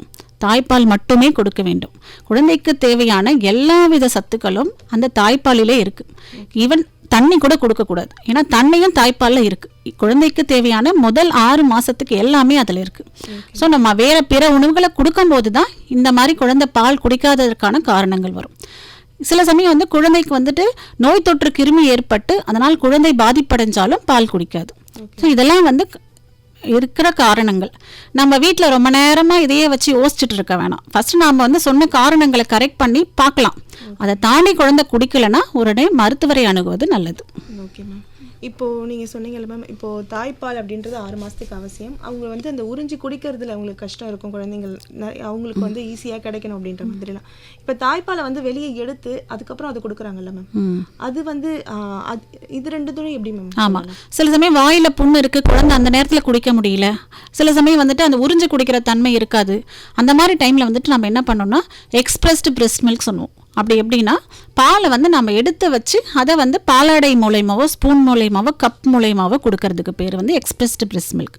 B: தாய்ப்பால் மட்டுமே கொடுக்க வேண்டும். குழந்தைக்கு தேவையான எல்லா வித சத்துக்களும் அந்த தாய்ப்பாலிலே இருக்குது. ஈவன் தண்ணி கூட கொடுக்கக்கூடாது. ஏன்னா தண்ணியும் தாய்ப்பாலில் இருக்குது. குழந்தைக்கு தேவையான முதல் 6 மாதத்துக்கு எல்லாமே அதில் இருக்குது. ஸோ நம்ம வேறு பிற உணவுகளை கொடுக்கும்போது தான் இந்த மாதிரி குழந்தை பால் குடிக்காததற்கான காரணங்கள் வரும். சில சமயம் வந்து குழந்தைக்கு வந்துட்டு நோய் தொற்று கிருமி ஏற்பட்டு அதனால் குழந்தை பாதிப்படைஞ்சாலும் பால் குடிக்காது. ஸோ இதெல்லாம் வந்து இருக்கிற காரணங்கள். நம்ம வீட்டில் ரொம்ப நேரமாக இதையே வச்சு யோசிச்சுட்டு இருக்க வேணாம். ஃபஸ்ட்டு நாம் வந்து சொன்ன காரணங்களை கரெக்ட் பண்ணி பார்க்கலாம். அதை தாண்டி குழந்தை குடிக்கலைன்னா உடனே மருத்துவரை அணுகுவது நல்லது.
A: Okay ma'am. இப்போது நீங்கள் சொன்னீங்கல்ல மேம், இப்போது தாய்ப்பால் அப்படின்றது 6 மாதத்துக்கு அவசியம். அவங்க வந்து அந்த உறிஞ்சி குடிக்கிறதுல அவங்களுக்கு கஷ்டம் இருக்கும். குழந்தைங்கள் அவங்களுக்கு வந்து ஈஸியாக கிடைக்கணும் அப்படின்ற மாதிரிலாம். இப்போ தாய்ப்பாலை வந்து வெளியே எடுத்து அதுக்கப்புறம் அதை கொடுக்குறாங்கல்ல மேம், அது வந்து இது ரெண்டுத்தும் எப்படி மேம்?
B: ஆமாம், சில சமயம் வாயில் புண்ணு இருக்குது, குழந்தை அந்த நேரத்தில் குடிக்க முடியல. சில சமயம் வந்துட்டு அந்த உறிஞ்சி குடிக்கிற தன்மை இருக்காது. அந்த மாதிரி டைமில் வந்துட்டு நம்ம என்ன பண்ணோம்னா எக்ஸ்பிரஸ்டு பிரெஸ்ட் மில்க் சொல்லுவோம். அப்படி எப்படின்னா பாலை வந்து நம்ம எடுத்து வச்சு அதை வந்து பாலாடை மூலயமாவோ ஸ்பூன் மூலயமாவோ கப் மூலயமாவோ கொடுக்கறதுக்கு பேர் வந்து எக்ஸ்பிரஸ்டு பிரெஸ்ட் மில்க்.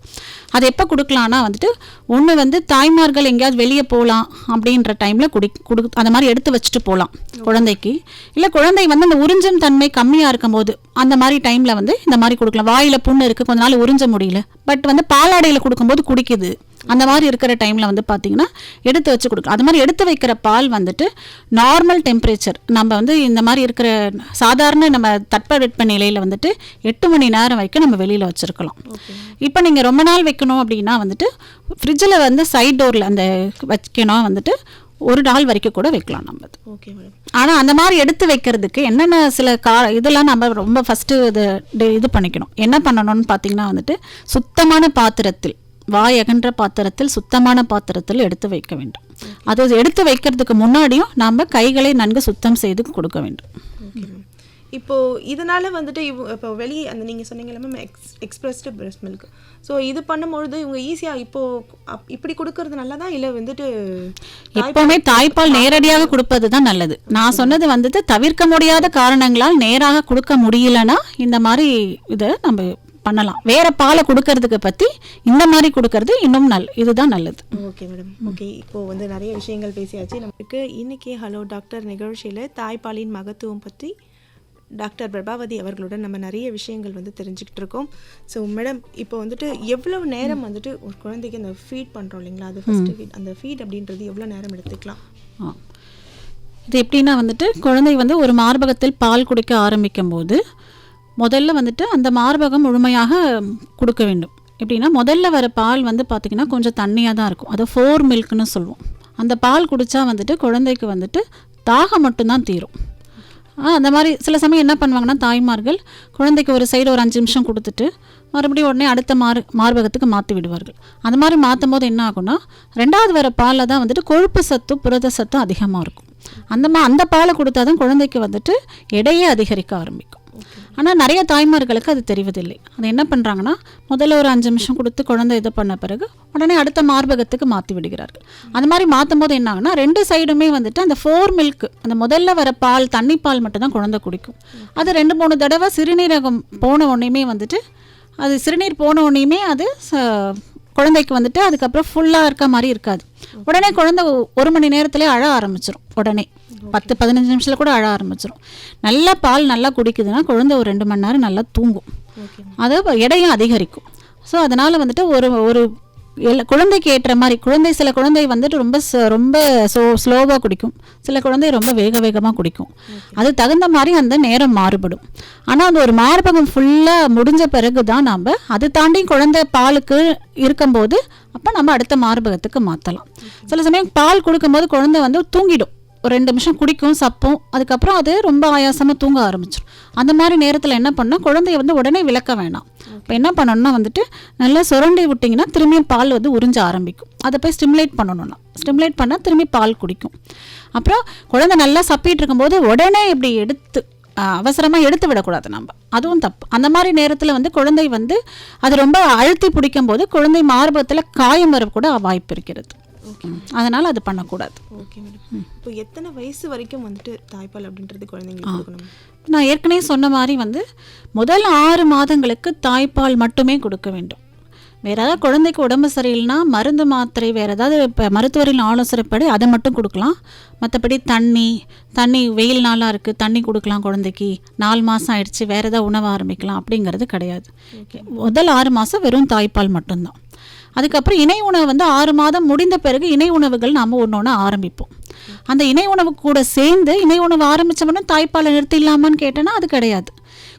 B: அது எப்போ கொடுக்கலான்னா வந்துட்டு ஒன்று வந்து தாய்மார்கள் எங்கேயாவது வெளியே போகலாம் அப்படின்ற டைமில் அந்த மாதிரி எடுத்து வச்சுட்டு போகலாம் குழந்தைக்கு. இல்லை குழந்தை வந்து அந்த உறிஞ்சும் தன்மை கம்மியாக இருக்கும் போது அந்த மாதிரி டைமில் வந்து இந்த மாதிரி கொடுக்கலாம். வாயில் புண்ணு இருக்குது, கொஞ்ச நாள் உறிஞ்ச முடியல, பட் வந்து பாலாடையில் கொடுக்கும்போது குடிக்குது, அந்த மாதிரி இருக்கிற டைமில் வந்து பார்த்திங்கன்னா எடுத்து வச்சு கொடுக்கலாம். அது மாதிரி எடுத்து வைக்கிற பால் வந்துட்டு நார்மல் டெம்பரேச்சர் நம்ம வந்து இந்த மாதிரி இருக்கிற சாதாரண நம்ம தட்பவெட்ப நிலையில் வந்துட்டு 8 மணி நேரம் வரைக்கும் நம்ம வெளியில் வச்சுருக்கலாம். இப்போ நீங்கள் ரொம்ப நாள் வைக்கணும் அப்படின்னா வந்துட்டு ஃப்ரிட்ஜில் வந்து சைட் டோரில் அந்த வைக்கணும் வந்துட்டு ஒரு நாள் வரைக்கும் கூட வைக்கலாம் நம்ம.
A: Okay madam.
B: ஆனால் அந்த மாதிரி எடுத்து வைக்கிறதுக்கு என்னென்ன சில இதெல்லாம் நம்ம ரொம்ப ஃபஸ்ட்டு இது பண்ணிக்கணும். என்ன பண்ணணும்னு பார்த்தீங்கன்னா வந்துட்டு சுத்தமான பாத்திரத்தில், வாய் அகன்ற பாத்திரத்தில், சுத்தமான பாத்திரத்தில் எடுத்து வைக்க வேண்டும். அது எடுத்து வைக்கிறதுக்கு முன்னாடியும் நாம் கைகளை நன்கு சுத்தம் செய்து கொடுக்க வேண்டும்.
A: இப்போ இதனால வந்துட்டு இப்போ வெளியே அந்த நீங்கள் சொன்னீங்கல்ல ma'am expressed breast milk, so இது பண்ணும்பொழுது இவங்க ஈஸியாக இப்படி கொடுக்கறது நல்லதா இல்லை வந்துட்டு
B: எப்பவுமே தாய்ப்பால் நேரடியாக கொடுப்பது தான் நல்லது. நான் சொன்னது வந்துட்டு தவிர்க்க முடியாத காரணங்களால் நேராக கொடுக்க முடியலன்னா இந்த மாதிரி இதை நம்ம பண்ணலாம். வேற பாலை கொடுக்கறதுக்கு பற்றி இந்த மாதிரி கொடுக்கறது இன்னும் இதுதான் நல்லது.
A: Okay madam. ஓகே, இப்போது வந்து நிறைய விஷயங்கள் பேசியாச்சு. நமக்கு இன்னைக்கு ஹலோ டாக்டர் நிகழ்ச்சியில் தாய்ப்பாலின் மகத்துவம் பற்றி டாக்டர் பிரபாவதி அவர்களுடன் நம்ம நிறைய விஷயங்கள் வந்து தெரிஞ்சுக்கிட்டு இருக்கோம். ஸோ மேடம், இப்போ வந்துட்டு எவ்வளவு நேரம் வந்துட்டு ஒரு குழந்தைக்கு அந்த ஃபீட் பண்ணுறோம் இல்லைங்களா, அது ஃபஸ்ட்டு ஃபீட், அந்த ஃபீட் அப்படின்றது எவ்வளோ நேரம் எடுத்துக்கலாம்?
B: இது எப்படின்னா வந்துட்டு குழந்தை வந்து ஒரு மார்பகத்தில் பால் குடிக்க ஆரம்பிக்கும் போது முதல்ல வந்துட்டு அந்த மார்பகம் முழுமையாக கொடுக்க வேண்டும். எப்படின்னா முதல்ல வர பால் வந்து பார்த்திங்கன்னா கொஞ்சம் தண்ணியாக தான் இருக்கும். அது 4 மில்க்னு சொல்லுவோம். அந்த பால் குடித்தா வந்துட்டு குழந்தைக்கு வந்துட்டு தாகம் மட்டும்தான் தீரும். அந்த மாதிரி சில சமயம் என்ன பண்ணுவாங்கன்னா தாய்மார்கள் குழந்தைக்கு ஒரு சைடு ஒரு 5 நிமிஷம் கொடுத்துட்டு மறுபடியும் உடனே அடுத்த மார்பகத்துக்கு மாற்றி விடுவார்கள். அந்த மாதிரி மாற்றும் போது என்ன ஆகும்னா 2வது வர பாலில் தான் வந்துட்டு கொழுப்பு சத்தும் புரத சத்தும் அதிகமாக இருக்கும். அந்த பாலை கொடுத்தா தான் குழந்தைக்கு வந்துட்டு எடையே அதிகரிக்க ஆரம்பிக்கும். ஆனால் நிறைய தாய்மார்களுக்கு அது தெரிவதில்லை. அது என்ன பண்ணுறாங்கன்னா முதல்ல ஒரு 5 நிமிஷம் கொடுத்து குழந்தை இது பண்ண பிறகு உடனே அடுத்த மார்பகத்துக்கு மாற்றி விடுகிறார்கள். அந்த மாதிரி மாற்றும் போது என்ன ஆகுனா 2 சைடுமே வந்துட்டு அந்த 4 மில்க், அந்த முதல்ல வர பால் தண்ணி பால் மட்டும்தான் குழந்தை குடிக்கும். அது 2-3 தடவை சிறுநீரகம் போன உடனேயுமே வந்துட்டு அது சிறுநீர் போன உடனேயுமே அது குழந்தைக்கு வந்துட்டு அதுக்கப்புறம் ஃபுல்லாக இருக்க மாதிரி இருக்காது. உடனே குழந்தை 1 மணி நேரத்துலேயே அழ ஆரம்பிச்சிடும். உடனே 10-15 நிமிஷத்தில் கூட அழ ஆரம்பிச்சிடும். நல்லா பால் நல்லா குடிக்குதுன்னா குழந்தை ஒரு 2 மணி நேரம் நல்லா தூங்கும். அது எடையும் அதிகரிக்கும். ஸோ அதனால் வந்துட்டு ஒரு குழந்தைக்கு ஏற்ற மாதிரி சில குழந்தை வந்துட்டு ரொம்ப ஸ்லோவாக குடிக்கும், சில குழந்தை ரொம்ப வேகமாக குடிக்கும். அது தகுந்த மாதிரி அந்த நேரம் மாறுபடும். ஆனால் அந்த ஒரு மார்பகம் ஃபுல்லாக முடிஞ்ச பிறகு தான் நம்ம அது தாண்டி குழந்தை பாலுக்கு இருக்கும்போது அப்போ நம்ம அடுத்த மார்பகத்துக்கு மாற்றலாம். சில சமயம் பால் கொடுக்கும்போது குழந்தை வந்து தூங்கிடும். ஒரு 2 நிமிஷம் குடிக்கும், சப்பும், அதுக்கப்புறம் அது ரொம்ப ஆயாசமாக தூங்க ஆரம்பிச்சிடும். அந்த மாதிரி நேரத்தில் என்ன பண்ணால் குழந்தைய வந்து உடனே விளக்க வேணாம். இப்போ என்ன பண்ணணும்னா வந்துட்டு நல்லா சுரண்டி விட்டிங்கன்னா திரும்பியும் பால் வந்து உறிஞ்ச ஆரம்பிக்கும். அதை போய் ஸ்டிமுலேட் ஸ்டிமுலேட் பண்ணால் திரும்பி பால் குடிக்கும். அப்புறம் குழந்தை நல்லா சப்பிட்டு இருக்கும்போது உடனே இப்படி அவசரமாக எடுத்து விடக்கூடாது நம்ம, அதுவும் தப்பு. அந்த மாதிரி நேரத்தில் வந்து குழந்தை வந்து அது ரொம்ப அழுத்தி பிடிக்கும் போது குழந்தை மார்பகத்தில் காயம் வரக்கூட வாய்ப்பு இருக்கிறது. அதனால் அது பண்ணக்கூடாது.
A: Okay madam. இப்போ எத்தனை வயசு வரைக்கும் வந்துட்டு தாய்ப்பால் அப்படின்றது குழந்தைங்களுக்கு கொடுக்கணும்?
B: நான் ஏற்கனவே சொன்ன மாதிரி வந்து முதல் 6 மாதங்களுக்கு தாய்ப்பால் மட்டுமே கொடுக்க வேண்டும். வேறு ஏதாவது குழந்தைக்கு உடம்பு சரியில்லைனா மருந்து மாத்திரை வேறு ஏதாவது இப்போ மருத்துவரின் ஆலோசனைப்படி அதை மட்டும் கொடுக்கலாம். மற்றபடி தண்ணி வெயில் நாளாக இருக்குது தண்ணி கொடுக்கலாம் குழந்தைக்கு, 4 மாதம் ஆயிடுச்சு வேறு ஏதாவது உணவு ஆரம்பிக்கலாம் அப்படிங்கிறது கிடையாது. முதல் 6 மாதம் வெறும் தாய்ப்பால் மட்டும்தான். அதுக்கப்புறம் இணை உணவு வந்து 6 மாதம் முடிந்த பிறகு இணை உணவுகள் நாம் ஒன்று ஆரம்பிப்போம். அந்த இணை உணவு கூட சேர்ந்து இணை உணவு ஆரம்பித்தோம்னா தாய்ப்பாலை நிறுத்திடலாமான்னு கேட்டோன்னா அது கிடையாது.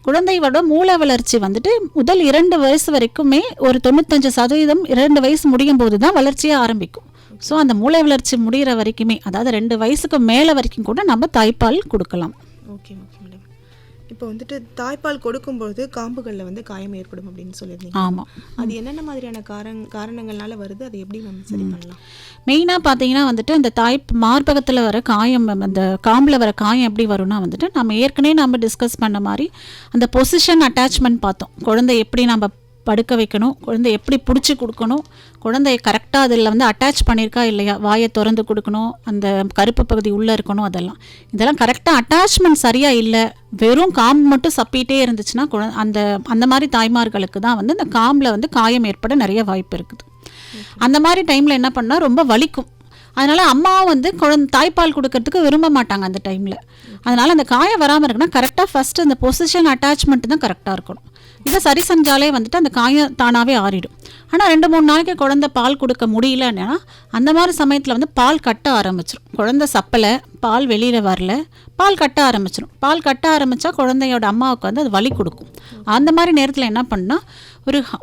B: குழந்தையோட மூளை வளர்ச்சி வந்துட்டு முதல் 2 வயசு வரைக்குமே ஒரு 95% 2 வயசு முடியும் போது தான் வளர்ச்சியே ஆரம்பிக்கும். ஸோ அந்த மூளை வளர்ச்சி முடிகிற வரைக்குமே, அதாவது 2 வயசுக்கு மேலே வரைக்கும் கூட நம்ம தாய்ப்பால் கொடுக்கலாம்.
A: Okay madam. இப்போ வந்துட்டு தாய்ப்பால் கொடுக்கும்போது காம்புகளில் வந்து காயம் ஏற்படும் அப்படின்னு சொல்லியிருந்தீங்க.
B: ஆமாம்,
A: அது என்னென்ன மாதிரியான காரணங்கள்னால வருது, அதை எப்படி நம்ம சரி பண்ணலாம்?
B: மெயினாக பார்த்தீங்கன்னா வந்துட்டு அந்த மார்பகத்தில் வர காயம், அந்த காம்பில் வர காயம் எப்படி வரும்னா வந்துட்டு நம்ம ஏற்கனவே டிஸ்கஸ் பண்ண மாதிரி அந்த பொசிஷன் அட்டாச்மெண்ட் பார்த்தோம். குழந்தை எப்படி நம்ம படுக்க வைக்கணும், குழந்தை எப்படி பிடிச்சி கொடுக்கணும், குழந்தைய கரெக்டாக அதில் வந்து அட்டாச் பண்ணியிருக்கா இல்லையா, வாயை திறந்து கொடுக்கணும், அந்த கருப்பு பகுதி உள்ளே இருக்கணும், இதெல்லாம் கரெக்டாக அட்டாச்மெண்ட் சரியாக இல்லை, வெறும் காம்பு மட்டும் சப்பிகிட்டே இருந்துச்சுன்னா அந்த மாதிரி தாய்மார்களுக்கு தான் வந்து இந்த காம்பில் வந்து காயம் ஏற்பட நிறைய வாய்ப்பு இருக்குது. அந்த மாதிரி டைமில் என்ன பண்ணால் ரொம்ப வலிக்கும். அதனால் அம்மாவும் வந்து தாய்ப்பால் கொடுக்கறதுக்கு விரும்ப மாட்டாங்க அந்த டைமில். அதனால் அந்த காயம் வராமல் இருக்குன்னா கரெக்டாக ஃபஸ்ட்டு அந்த பொசிஷன் அட்டாச்மெண்ட் தான் கரெக்டாக இருக்கணும். இதை சரி செஞ்சாலே வந்துட்டு அந்த காயம் தானாகவே ஆறிடும். ஆனால் 2-3 நாளைக்கு குழந்தை பால் கொடுக்க முடியலன்னா அந்த மாதிரி சமயத்தில் வந்து பால் கட்ட ஆரம்பிச்சிடும். குழந்தை சப்பலை, பால் வெளியில் வரல, பால் கட்ட ஆரம்பிச்சிடும். பால் கட்ட ஆரம்பித்தா குழந்தையோட அம்மாவுக்கு வந்து அது வலி கொடுக்கும். அந்த மாதிரி நேரத்தில் என்ன பண்ணால்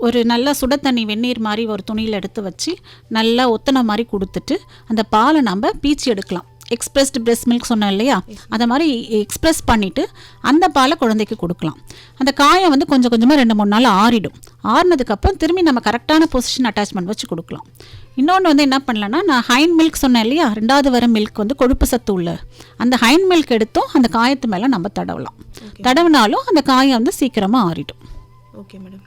B: ஒரு நல்ல சுட தண்ணி வெந்நீர் மாதிரி ஒரு துணியில் எடுத்து வச்சு நல்லா ஒத்தனை மாதிரி கொடுத்துட்டு அந்த பாலை நம்ம பீச்சி எடுக்கலாம். எக்ஸ்பிரஸ்டு பிரெஸ்ட் மில்க் சொன்னேன் இல்லையா, அதை மாதிரி எக்ஸ்ப்ரெஸ் பண்ணிவிட்டு அந்த பாலை குழந்தைக்கு கொடுக்கலாம். அந்த காயம் வந்து கொஞ்சம் கொஞ்சமாக 2-3 நாள் ஆறிடும். ஆறினதுக்கப்புறம் திரும்பி நம்ம கரெக்டான பொசிஷன் அட்டாச்மெண்ட் வச்சு கொடுக்கலாம். இன்னொன்று வந்து என்ன பண்ணலன்னா, நான் ஹைண்ட் மில்க் சொன்னேன் இல்லையா, 2வது வர மில்க் வந்து கொழுப்பு சத்து உள்ள அந்த ஹைண்ட் மில்க் எடுத்தும் அந்த காயத்து மேலே நம்ம தடவலாம். தடவினாலும் அந்த காயம் வந்து சீக்கிரமாக ஆறிடும்.
A: Okay madam.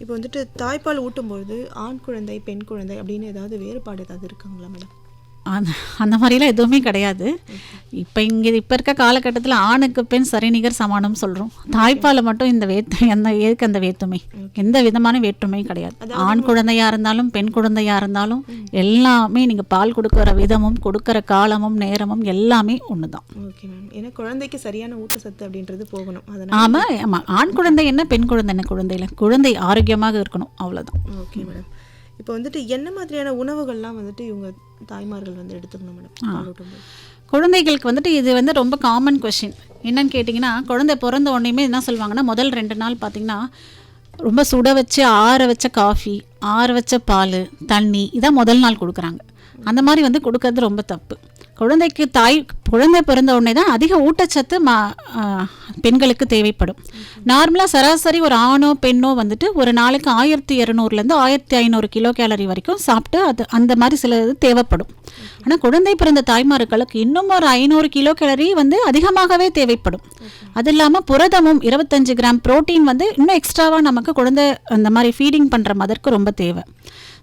A: இப்போ வந்துட்டு தாய்ப்பால் ஊட்டும்பொழுது ஆண் குழந்தை பெண் குழந்தை அப்படின்னு ஏதாவது வேறுபாடு ஏதாவது இருக்குங்களா மேடம்?
B: அந்த மாதிரிலாம் எதுவுமே கிடையாது. இப்போ இருக்க காலகட்டத்தில் ஆணுக்கு பெண் சரிநிகர் சமானம் சொல்கிறோம். தாய்ப்பால் மட்டும் எதுக்கு அந்த வேற்றுமை? எந்த விதமான வேற்றுமையும் கிடையாது. ஆண் குழந்தையாக இருந்தாலும் பெண் குழந்தையாக இருந்தாலும் எல்லாமே நீங்கள் பால் கொடுக்குற விதமும் கொடுக்குற காலமும் நேரமும் எல்லாமே ஒன்று தான்.
A: Okay ma'am. ஏன்னா குழந்தைக்கு சரியான ஊட்டச்சத்து அப்படின்றது போகணும்.
B: ஆமாம் ஆமாம். ஆண் குழந்தை என்ன, பெண் குழந்தை என்ன, குழந்தை ஆரோக்கியமாக இருக்கணும், அவ்வளோதான்.
A: Okay madam. இப்போ வந்துட்டு என்ன மாதிரியான உணவுகள்லாம் வந்துட்டு இவங்க தாய்மார்கள் வந்து எடுத்துக்கணும் மேடம்?
B: குழந்தைகளுக்கு வந்துட்டு இது வந்து ரொம்ப காமன் கொஷின். என்னன்னு கேட்டிங்கன்னா, குழந்தை பிறந்த உடனேயுமே என்ன சொல்லுவாங்கன்னா, முதல் 2 நாள் பார்த்திங்கன்னா ரொம்ப சுட வச்சு ஆற வச்ச காஃபி, ஆற வச்ச பால், தண்ணி இதான் முதல் நாள் கொடுக்குறாங்க. அந்த மாதிரி வந்து கொடுக்கறது ரொம்ப தப்பு. குழந்தை பிறந்த உடனே தான் அதிக ஊட்டச்சத்து பெண்களுக்கு தேவைப்படும். நார்மலாக சராசரி ஒரு ஆணோ பெண்ணோ வந்துட்டு ஒரு நாளைக்கு 1200 1500 கிலோ கேலரி வரைக்கும் சாப்பிட்டு அந்த மாதிரி சில இது தேவைப்படும். ஆனால் குழந்தை பிறந்த தாய்மார்களுக்கு இன்னும் ஒரு 500 கிலோ கேலரி வந்து அதிகமாகவே தேவைப்படும். அது இல்லாமல் புரதமும் 25 கிராம் புரோட்டீன் வந்து இன்னும் எக்ஸ்ட்ராவாக நமக்கு குழந்தை அந்த மாதிரி ஃபீடிங் பண்ணுற மதற்கு ரொம்ப தேவை.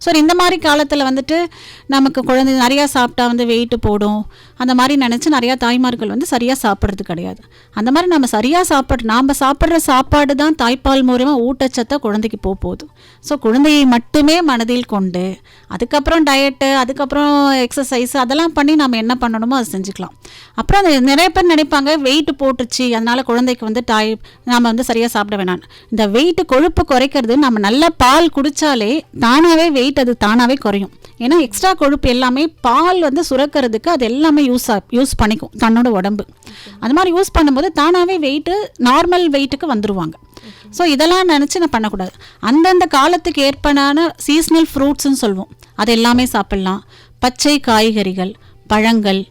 B: ஸோ இந்த மாதிரி காலத்தில் வந்துட்டு நமக்கு குழந்தை நிறையா சாப்பிட்டா வந்து வெயிட்டு போடும் அந்த மாதிரி நினச்சி நிறையா தாய்மார்கள் வந்து சரியாக சாப்பிட்றது கிடையாது. அந்த மாதிரி நாம் சாப்பிட்ற சாப்பாடு தான் தாய்ப்பால் மூலமாக ஊட்டச்சத்தை குழந்தைக்கு போகுது. ஸோ குழந்தையை மட்டுமே மனதில் கொண்டு அதுக்கப்புறம் டயட்டு, அதுக்கப்புறம் எக்ஸசைஸ் அதெல்லாம் பண்ணி நம்ம என்ன பண்ணணுமோ அதை செஞ்சுக்கலாம். அப்புறம் அது நிறைய பேர் நினைப்பாங்க வெயிட்டு போட்டுச்சு அதனால் குழந்தைக்கு வந்து நாம் வந்து சரியாக சாப்பிட வேணாம். இந்த வெயிட்டு கொழுப்பு குறைக்கிறது நம்ம நல்ல பால் குடித்தாலே தானாகவே வெயிட் அது தானாகவே குறையும். ஏன்னா எக்ஸ்ட்ரா கொழுப்பு எல்லாமே பால் வந்து சுரக்கிறதுக்கு அது எல்லாமே யூஸ் பண்ணிக்கும் தன்னோட உடம்பு. அது மாதிரி யூஸ் பண்ணும்போது தானாகவே வெயிட்டு நார்மல் வெயிட்டுக்கு வந்துடுவாங்க. ஸோ இதெல்லாம் நினச்சி நான் பண்ணக்கூடாது. அந்தந்த காலத்துக்கு ஏற்பனான சீஸ்னல் ஃப்ரூட்ஸ்ன்னு சொல்லுவோம், அது எல்லாமே சாப்பிட்லாம். பச்சை காய்கறிகள், பழங்கள்,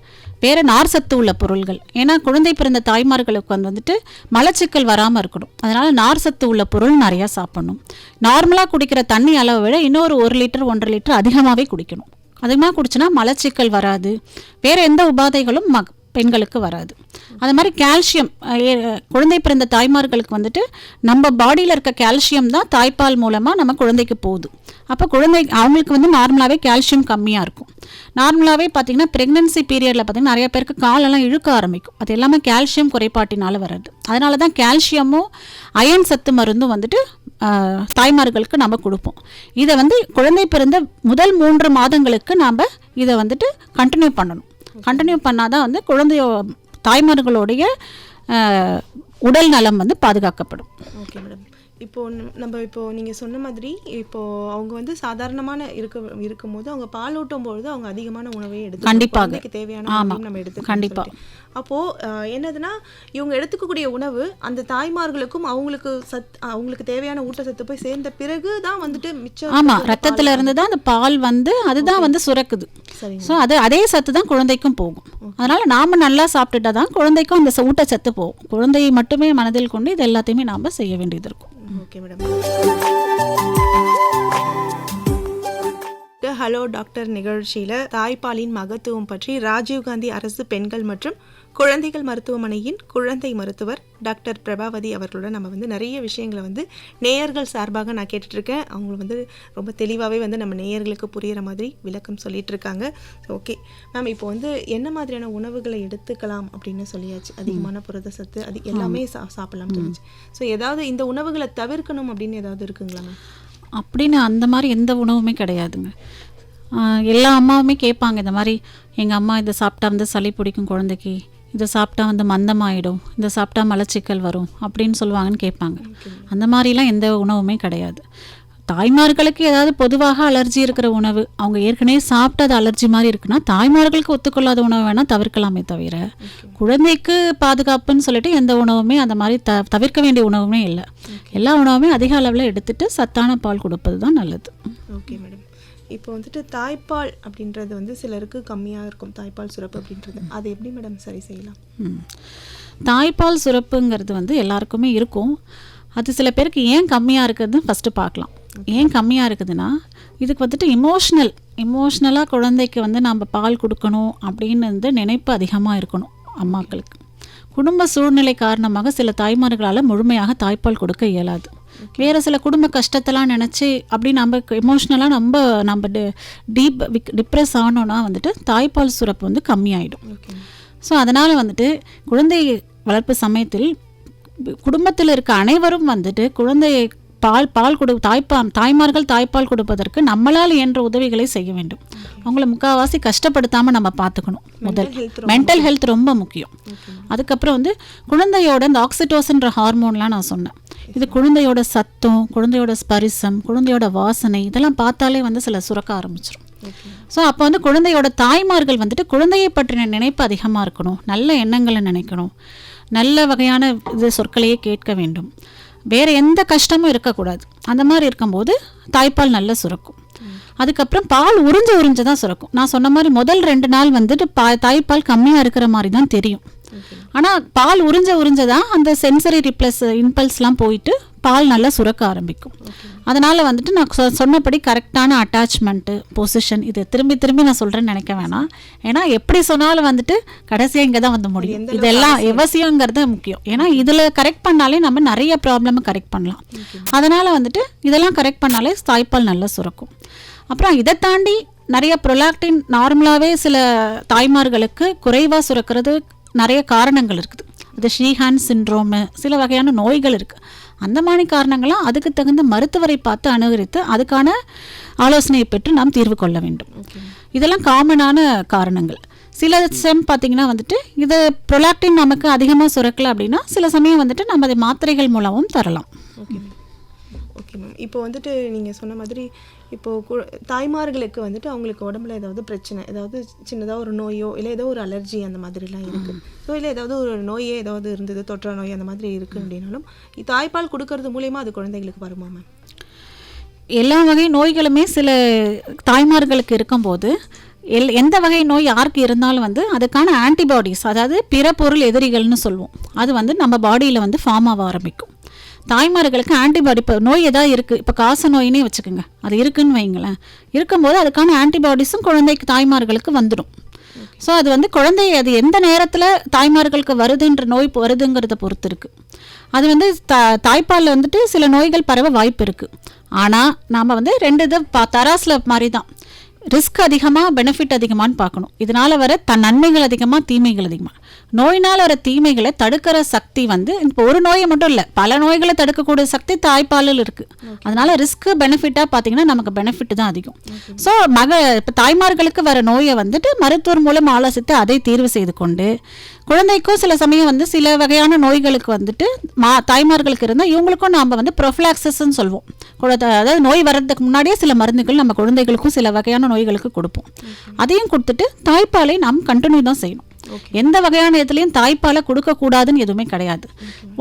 B: வேறு நார் சத்து உள்ள பொருள்கள். ஏன்னா குழந்தை பிறந்த தாய்மார்களுக்கு வந்துட்டு மலச்சிக்கல் வராமல் இருக்கணும். அதனால் நார் சத்து உள்ள பொருள் நிறையா சாப்பிடணும். நார்மலாக குடிக்கிற தண்ணி அளவை விட இன்னொரு 1 லிட்டர் 1.5 லிட்டர் அதிகமாகவே குடிக்கணும். அதிகமாக குடிச்சுன்னா மலச்சிக்கல் வராது, வேறு எந்த உபாதைகளும் பெண்களுக்கு வராது. அது மாதிரி கால்சியம், குழந்தை பிறந்த தாய்மார்களுக்கு வந்துட்டு நம்ம பாடியில் இருக்க கால்சியம் தான் தாய்ப்பால் மூலமாக நம்ம குழந்தைக்கு போகுது. அப்போ அவங்களுக்கு வந்து நார்மலாகவே கால்சியம் கம்மியாக இருக்கும். நார்மலாகவே பார்த்திங்கன்னா ப்ரெக்னன்சி பீரியடில் பார்த்திங்கன்னா நிறைய பேருக்கு காலெல்லாம் இழுக்க ஆரம்பிக்கும். அது எல்லாமே கால்சியம் குறைபாட்டினால் வர்றது. அதனால தான் கால்சியமும் அயன் சத்து மருந்தும் வந்துட்டு தாய்மார்களுக்கு நம்ம கொடுப்போம். இதை வந்து குழந்தை பிறந்த முதல் 3 மாதங்களுக்கு நாம் இதை வந்துட்டு கண்டினியூ பண்ணணும். கண்டினியூ பண்ணாதான் வந்து தாய்மார்களுடைய உடல் நலம் வந்து பாதுகாக்கப்படும்.
A: Okay madam. இப்போ நீங்கள் சொன்ன மாதிரி இப்போது அவங்க வந்து சாதாரணமான இருக்கும்போது அவங்க பால் ஊட்டும்பொழுது அவங்க அதிகமான உணவை எடுத்து
B: கண்டிப்பாக
A: தேவையான நம்ம எடுத்து
B: கண்டிப்பாக.
A: அப்போது என்னதுன்னா இவங்க எடுத்துக்கக்கூடிய உணவு அந்த தாய்மார்களுக்கும் அவங்களுக்கு தேவையான ஊட்டச்சத்து போய் சேர்ந்த பிறகு தான் வந்துட்டு மிச்சம்.
B: ஆமாம், ரத்தத்தில் இருந்து தான் அந்த பால் வந்து அதுதான் வந்து சுரக்குது. ஸோ அதே சத்து தான் குழந்தைக்கும் போகும். அதனால் நாம் நல்லா சாப்பிட்டுட்டா தான் குழந்தைக்கும் அந்த ஊட்டச்சத்து போகும். குழந்தையை மட்டுமே மனதில் கொண்டு இது எல்லாத்தையுமே நாம் செய்ய வேண்டியது இருக்கும்.
A: Okay madam. ஹலோ டாக்டர் நிகழ்ச்சியில் தாய்ப்பாலின் மகத்துவம் பற்றி ராஜீவ்காந்தி அரசு பெண்கள் மற்றும் குழந்தைகள் மருத்துவமனையின் குழந்தை மருத்துவர் டாக்டர் பிரபாவதி அவர்களோட நம்ம வந்து நிறைய விஷயங்களை வந்து நேயர்கள் சார்பாக நான் கேட்டுட்ருக்கேன். அவங்க வந்து ரொம்ப தெளிவாகவே வந்து நம்ம நேயர்களுக்கு புரிகிற மாதிரி விளக்கம் சொல்லிட்டு இருக்காங்க. ஓகே மேம், இப்போ வந்து என்ன மாதிரியான உணவுகளை எடுத்துக்கலாம் அப்படின்னு சொல்லியாச்சு. அதிகமான புரத சத்து அது எல்லாமே சாப்பிடலாம்னு சொல்லிச்சு. ஸோ ஏதாவது இந்த உணவுகளை தவிர்க்கணும் அப்படின்னு ஏதாவது இருக்குங்களா மேம்?
B: அப்படின்னு அந்த மாதிரி எந்த உணவுமே கிடையாதுங்க. எல்லா அம்மாவுமே கேட்பாங்க இந்த மாதிரி, எங்கள் அம்மா இதை சாப்பிட்டா வந்து சளி பிடிக்கும் குழந்தைக்கு, இதை சாப்பிட்டா வந்து மந்தமாயிடும், இதை சாப்பிட்டா மலச்சிக்கல் வரும் அப்படின்னு சொல்லுவாங்கன்னு கேட்பாங்க. அந்த மாதிரிலாம் எந்த உணவுமே கிடையாது. தாய்மார்களுக்கு ஏதாவது பொதுவாக அலர்ஜி இருக்கிற உணவு, அவங்க ஏற்கனவே சாப்பிட்டது அலர்ஜி மாதிரி இருக்குன்னா தாய்மார்களுக்கு ஒத்துக்கொள்ளாத உணவு வேணால் தவிர்க்கலாமே தவிர, குழந்தைக்கு பாதுகாப்புன்னு சொல்லிட்டு எந்த உணவுமே அந்த மாதிரி தவிர்க்க வேண்டிய உணவுமே இல்லை. எல்லா உணவுமே அதிக அளவில் எடுத்துட்டு சத்தான பால் கொடுப்பது தான் நல்லது.
A: Okay madam. இப்போ வந்துட்டு தாய்ப்பால் அப்படின்றது வந்து சிலருக்கு கம்மியாக இருக்கும், தாய்ப்பால் சுரப்பு அப்படின்றது, அது எப்படி மேடம் சரி செய்யலாம்?
B: தாய்ப்பால் சுரப்புங்கிறது வந்து எல்லாருக்குமே இருக்கும். அது சில பேருக்கு ஏன் கம்மியாக இருக்குதுன்னு ஃபஸ்ட்டு பார்க்கலாம். ஏன் கம்மியாக இருக்குதுன்னா, இதுக்கு வந்துட்டு இமோஷ்னலாக குழந்தைக்கு வந்து நம்ம பால் கொடுக்கணும் அப்படின்னு வந்து நினைப்பு அதிகமாக இருக்கணும் அம்மாக்களுக்கு. குடும்ப சூழ்நிலை காரணமாக சில தாய்மார்களால் முழுமையாக தாய்ப்பால் கொடுக்க இயலாது. வேறு சில குடும்ப கஷ்டத்தெல்லாம் நினச்சி அப்படி நம்ம எமோஷ்னலாக நம்ம டிப்ரெஸ் ஆனோன்னா வந்துட்டு தாய்ப்பால் சுரப்பு வந்து கம்மியாயிடும். ஸோ அதனால் வந்துட்டு குழந்தை வளர்ப்பு சமயத்தில் குடும்பத்தில் இருக்க அனைவரும் வந்துட்டு குழந்தையை தாய்மார்கள் தாய்ப்பால் கொடுப்பதற்கு நம்மளால் இயன்ற உதவிகளை செய்ய வேண்டும். அவங்கள முக்கால்வாசி கஷ்டப்படுத்தாமல் நம்ம பார்த்துக்கணும். மென்டல் ஹெல்த் ரொம்ப முக்கியம். அதுக்கப்புறம் வந்து குழந்தையோட இந்த ஆக்சிடோசின்ற ஹார்மோன்லாம் நான் சொன்னேன். இது குழந்தையோட சத்தம், குழந்தையோட ஸ்பரிசம், குழந்தையோட வாசனை இதெல்லாம் பார்த்தாலே வந்து சில சுரக்க ஆரம்பிச்சிடும். ஸோ அப்போ வந்து குழந்தையோட தாய்மார்கள் வந்துட்டு குழந்தையை பற்றின நினைப்பு அதிகமாக இருக்கணும், நல்ல எண்ணங்களை நினைக்கணும், நல்ல வகையான இது சொற்களையே கேட்க வேண்டும், வேறு எந்த கஷ்டமும் இருக்கக்கூடாது. அந்த மாதிரி இருக்கும்போது தாய்ப்பால் நல்லா சுரக்கும். அதுக்கப்புறம் பால் உறிஞ்சு தான் சுரக்கும். நான் சொன்ன மாதிரி முதல் 2 நாள் வந்துட்டு தாய்ப்பால் கம்மியாக இருக்கிற மாதிரி தான் தெரியும். ஆனால் பால் உறிஞ்ச தான் அந்த சென்சரி இம்பல்ஸ்லாம் போயிட்டு பால் நல்லா சுரக்க ஆரம்பிக்கும். அதனால் வந்துட்டு நான் சொன்னபடி கரெக்டான அட்டாச்மெண்ட்டு, பொசிஷன், இது திரும்பி நான் சொல்கிறேன்னு நினைக்க வேணாம். ஏன்னா எப்படி சொன்னாலும் வந்துட்டு கடைசியாக இங்கே தான் வந்து முடியும். இதெல்லாம் அவசியங்கிறது முக்கியம். ஏன்னா இதில் கரெக்ட் பண்ணாலே நம்ம நிறைய ப்ராப்ளமை கரெக்ட் பண்ணலாம். அதனால் வந்துட்டு இதெல்லாம் கரெக்ட் பண்ணாலே தாய்ப்பால் நல்லா சுரக்கும். அப்புறம் இதை தாண்டி நிறைய ப்ரொலாக்டின் நார்மலாகவே சில தாய்மார்களுக்கு குறைவாக சுரக்கிறது நிறைய காரணங்கள் இருக்குது. அது ஷீஹான் சிண்ட்ரோமு, சில வகையான நோய்கள் இருக்குது. அந்த மாதிரி காரணங்கள்லாம் அதுக்கு தகுந்த மருத்துவரை பார்த்து அனுகரித்து அதுக்கான ஆலோசனையை பெற்று நாம் தீர்வு கொள்ள வேண்டும். இதெல்லாம் காமனான காரணங்கள். சில பார்த்திங்கன்னா வந்துட்டு இது ப்ரொலாக்டின் நமக்கு அதிகமாக சுரக்கலை அப்படின்னா சில சமயம் வந்துட்டு நம்ம அதை மாத்திரைகள் மூலமும் தரலாம்.
A: Okay ma'am. இப்போ வந்துட்டு நீங்கள் சொன்ன மாதிரி இப்போது தாய்மார்களுக்கு வந்துட்டு அவங்களுக்கு உடம்புல ஏதாவது பிரச்சனை, ஏதாவது சின்னதாக ஒரு நோயோ இல்லை ஏதோ ஒரு அலர்ஜி அந்த மாதிரிலாம் இருக்குது. ஸோ இல்லை ஏதாவது ஒரு நோயே ஏதாவது இருந்தது, தொற்றா நோய் அந்த மாதிரி இருக்குது அப்படின்னாலும் தாய்ப்பால் கொடுக்கறது மூலயமா அது குழந்தைங்களுக்கு வருமா மேம்?
B: எல்லா வகை நோய்களுமே சில தாய்மார்களுக்கு இருக்கும்போது எந்த வகை நோய் யாருக்கு இருந்தாலும் வந்து அதுக்கான ஆன்டிபாடிஸ், அதாவது பிற பொருள் எதிரிகள்னு சொல்லுவோம், அது வந்து நம்ம பாடியில் வந்து ஃபார்ம் ஆக ஆரம்பிக்கும். தாய்மார்களுக்கு ஆன்டிபாடி, இப்போ நோய் எதாவது இருக்குது, இப்போ காச நோயினே வச்சுக்கோங்க, அது இருக்குதுன்னு வைங்களேன், இருக்கும்போது அதுக்கான ஆன்டிபாடிஸும் குழந்தைக்கு தாய்மார்களுக்கு வந்துடும். ஸோ அது வந்து குழந்தை அது எந்த நேரத்தில் தாய்மார்களுக்கு வருதுன்ற நோய் வருதுங்கிறத பொறுத்து இருக்குது. அது வந்து தாய்ப்பாலில் வந்துட்டு சில நோய்கள் பரவ வாய்ப்பு இருக்குது. ஆனால் நாம் வந்து 2 இதை தராசில் மாதிரி தான், ரிஸ்க் அதிகமாக பெனிஃபிட் அதிகமானு பார்க்கணும். இதனால் வர நன்மைகள் அதிகமாக தீமைகள் அதிகமாக. நோயினால் வர தீமைகளை தடுக்கிற சக்தி வந்து இப்போ ஒரு நோயை மட்டும் இல்லை, பல நோய்களை தடுக்கக்கூடிய சக்தி தாய்ப்பாலில் இருக்குது. அதனால் ரிஸ்க்கு பெனிஃபிட்டாக பார்த்தீங்கன்னா நமக்கு பெனிஃபிட் தான் அதிகம். ஸோ இப்போ தாய்மார்களுக்கு வர நோயை வந்துட்டு மருத்துவர் மூலம் ஆலோசித்து அதை தீர்வு செய்து கொண்டு, குழந்தைக்கும் சில சமயம் வந்து சில வகையான நோய்களுக்கு வந்துட்டு தாய்மார்களுக்கு இருந்தால் இவங்களுக்கும் நாம் வந்து ப்ரொஃபிலாக்சிஸ்ன்னு சொல்லுவோம். அதாவது நோய் வர்றதுக்கு முன்னாடியே சில மருந்துகள் நம்ம குழந்தைகளுக்கும் சில வகையான நோய்களுக்கு கொடுப்போம். அதையும் கொடுத்துட்டு தாய்ப்பாலை நாம் கண்டினியூ தான் செய்யணும். எந்த வகையான இதுலையும் தாய்ப்பாலை கொடுக்கக்கூடாதுன்னு எதுவுமே கிடையாது.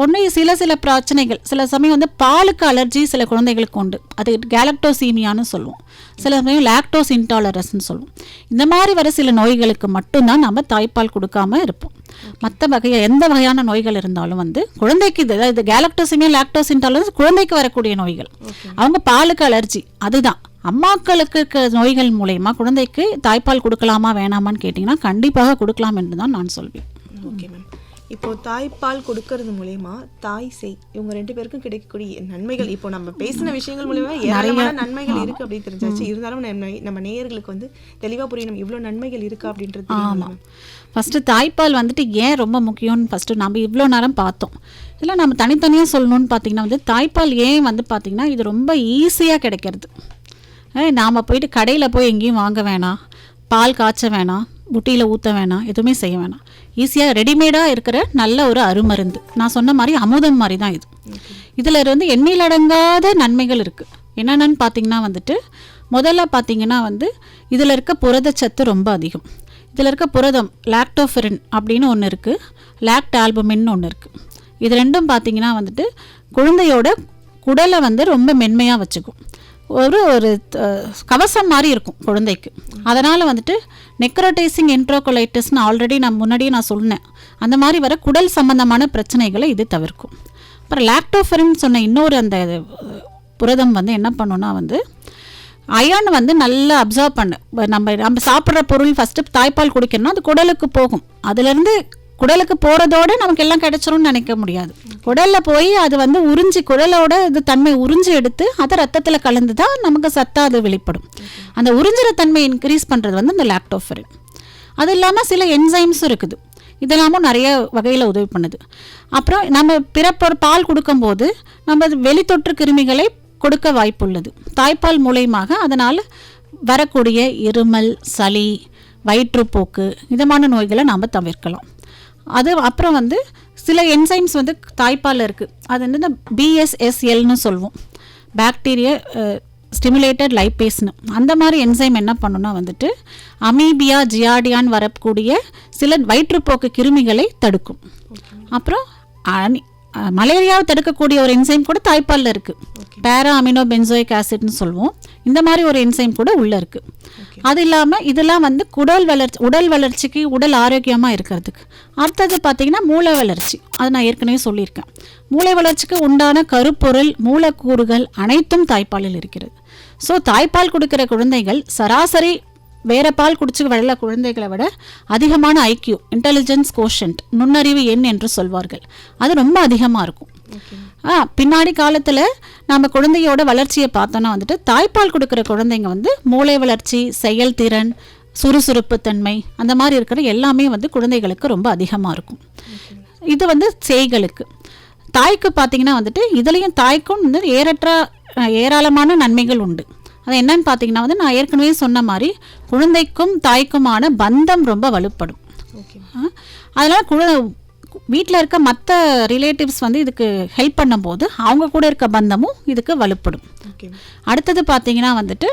B: ஒன்று சில பிரச்சனைகள், சில சமயம் வந்து பாலுக்கு அலர்ஜி சில குழந்தைகளுக்கு உண்டு, அது கேலக்டோசீமியான்னு சொல்லுவோம், சில சமயம் லாக்டோஸ் இன்டாலரன்ஸ்ன்னு சொல்லுவோம். இந்த மாதிரி வர சில நோய்களுக்கு மட்டும்தான் நம்ம தாய்ப்பால் கொடுக்காம இருப்போம். மற்ற எந்த வகையான நோய்கள் இருந்தாலும் வந்து குழந்தைக்கு இது கேலக்டோசீமியா, லாக்டோஸ் இன்டாலரன்ஸ் குழந்தைக்கு வரக்கூடிய நோய்கள், அவங்க பாலுக்கு அலர்ஜி, அதுதான். அம்மாக்களுக்கு நோய்கள் மூலயமா குழந்தைக்கு தாய்ப்பால் கொடுக்கலாமா வேணாமான்னு கேட்டிங்கன்னா கண்டிப்பாக கொடுக்கலாம் என்று தான் நான் சொல்வேன்.
A: Okay ma'am. இப்போது தாய்ப்பால் கொடுக்கறது மூலயமா தாய் சேய் இவங்க 2 பேருக்கும் கிடைக்கக்கூடிய நன்மைகள், இப்போ நம்ம பேசின விஷயங்கள் மூலமா ஏராளமான நன்மைகள் இருக்குது அப்படின்னு தெரிஞ்சாச்சு. இருந்தாலும் நம்ம நேயர்களுக்கு வந்து தெளிவாக புரியணும் இவ்வளோ நன்மைகள் இருக்கா அப்படின்றது.
B: ஆமாம், ஃபஸ்ட்டு தாய்ப்பால் வந்துட்டு ஏன் ரொம்ப முக்கியம்னு ஃபஸ்ட்டு நம்ம இவ்வளோ நேரம் பார்த்தோம். இல்லை நம்ம தனித்தனியாக சொல்லணும்னு பார்த்திங்கன்னா வந்து தாய்ப்பால் ஏன் வந்து பார்த்திங்கன்னா இது ரொம்ப ஈஸியாக கிடைக்கிறது. நாம் போயிட்டு கடையில் போய் எங்கேயும் வாங்க வேணாம், பால் காய்ச்ச வேணாம், புட்டியில் ஊற்ற வேணாம், எதுவுமே செய்ய வேணாம். ஈஸியாக ரெடிமேடாக இருக்கிற நல்ல ஒரு அருமருந்து. நான் சொன்ன மாதிரி அமுதம் மாதிரி தான் இது. இதில் வந்து எண்ணில் அடங்காத நன்மைகள் இருக்குது. என்னென்னு பார்த்தீங்கன்னா வந்துட்டு முதல்ல பார்த்தீங்கன்னா வந்து இதில் இருக்க புரதச்சத்து ரொம்ப அதிகம். இதில் இருக்க புரதம் லாக்டோஃபெரின் அப்படின்னு ஒன்று இருக்குது, லாக்ட் ஆல்புமின்னு ஒன்று இருக்குது. இது ரெண்டும் பார்த்தீங்கன்னா வந்துட்டு குழந்தையோட குடலை வந்து ரொம்ப மென்மையாக வச்சுக்கும். ஒரு கவசம் மாதிரி இருக்கும் குழந்தைக்கு. அதனால் வந்துட்டு நெக்ரோடைசிங் என்ட்ரோகோலைட்டிஸ்னு ஆல்ரெடி முன்னாடியே நான் சொன்னேன், அந்த மாதிரி வர குடல் சம்பந்தமான பிரச்சனைகளை இது தவிர்க்கும். அப்புறம் லாக்டோஃபெரின் சொன்ன இன்னொரு அந்த புரதம் வந்து என்ன பண்ணுன்னா வந்து அயர்ன் வந்து நல்லா அப்சர்வ் பண்ணு. நம்ம சாப்பிட்ற பொருள் ஃபஸ்ட்டு தாய்ப்பால் குடிக்கணும்னா அது குடலுக்கு போகும். அதுலேருந்து குடலுக்கு போகிறதோடு நமக்கு எல்லாம் கிடைச்சிரும்னு நினைக்க முடியாது. குடலில் போய் அது வந்து உறிஞ்சி குடலோட இது தன்மை உறிஞ்சி எடுத்து அதை ரத்தத்தில் கலந்து தான் நமக்கு சத்தாக அது வெளிப்படும். அந்த உறிஞ்சிற தன்மை இன்க்ரீஸ் பண்ணுறது வந்து இந்த லாக்டோஃபெரின். அது இல்லாமல் சில என்சைம்ஸும் இருக்குது, இதெல்லாமும் நிறைய வகையில் உதவி பண்ணுது. அப்புறம் நம்ம பால் கொடுக்கும்போது நம்ம வெளித்தொற்று கிருமிகளை கொடுக்க வாய்ப்புள்ளது தாய்ப்பால் மூலயமாக. அதனால் வரக்கூடிய இருமல், சளி, வயிற்றுப்போக்கு இதமான நோய்களை நாம் தவிர்க்கலாம். அது அப்புறம் வந்து சில என்சைம்ஸ் வந்து தாய்ப்பாலில் இருக்குது. அது வந்து இந்த BSSLன்னு சொல்லுவோம், பாக்டீரியா ஸ்டிமுலேட்டட் லைப்பேஸ்னு. அந்த மாதிரி என்சைம் என்ன பண்ணுன்னா வந்துட்டு அமீபியா ஜியார்டியான்னு வரக்கூடிய சில வயிற்றுப்போக்கு கிருமிகளை தடுக்கும். அப்புறம் மலேரியாவை தடுக்கக்கூடிய ஒரு என்சைம் கூட தாய்ப்பாலில் இருக்குது, பேரா அமினோ பென்சோயிக் ஆசிட்னு சொல்லுவோம். இந்த மாதிரி ஒரு என்சைம் கூட உள்ளே இருக்குது. அது இல்லாமல் இதெல்லாம் வந்து உடல் வளர்ச்சிக்கு, உடல் ஆரோக்கியமாக இருக்கிறதுக்கு. அடுத்தது பார்த்திங்கன்னா மூளை வளர்ச்சி. அது நான் ஏற்கனவே சொல்லியிருக்கேன். மூளை வளர்ச்சிக்கு உண்டான கருப்பொருள், மூலக்கூறுகள் அனைத்தும் தாய்ப்பாலில் இருக்கிறது. ஸோ தாய்ப்பால் கொடுக்குற குழந்தைகள் சராசரி வேறு பால் குடிச்சு வளர குழந்தைகளை விட அதிகமான IQ, இன்டெலிஜென்ஸ் கோஷன்ட், நுண்ணறிவு எண் என்று சொல்வார்கள், அது ரொம்ப அதிகமாக இருக்கும். பின்னாடி காலத்தில் நம்ம குழந்தையோட வளர்ச்சியை பார்த்தோன்னா வந்துட்டு தாய்ப்பால் கொடுக்குற குழந்தைங்க வந்து மூளை வளர்ச்சி, செயல்திறன், சுறுசுறுப்பு தன்மை அந்த மாதிரி இருக்கிற எல்லாமே வந்து குழந்தைகளுக்கு ரொம்ப அதிகமாக இருக்கும். இது வந்து சேய்களுக்கு. தாய்க்கு பார்த்திங்கன்னா வந்துட்டு இதுலேயும் தாய்க்கும் வந்து ஏராளமான நன்மைகள் உண்டு. அது என்னன்னு பார்த்தீங்கன்னா வந்து நான் ஏற்கனவே சொன்ன மாதிரி குழந்தைக்கும் தாய்க்குமான பந்தம் ரொம்ப வலுப்படும். அதனால் வீட்டில் இருக்க மற்ற ரிலேட்டிவ்ஸ் வந்து இதுக்கு ஹெல்ப் பண்ணும்போது அவங்க கூட இருக்க பந்தமும் இதுக்கு வலுப்படும். அடுத்தது பார்த்தீங்கன்னா வந்துட்டு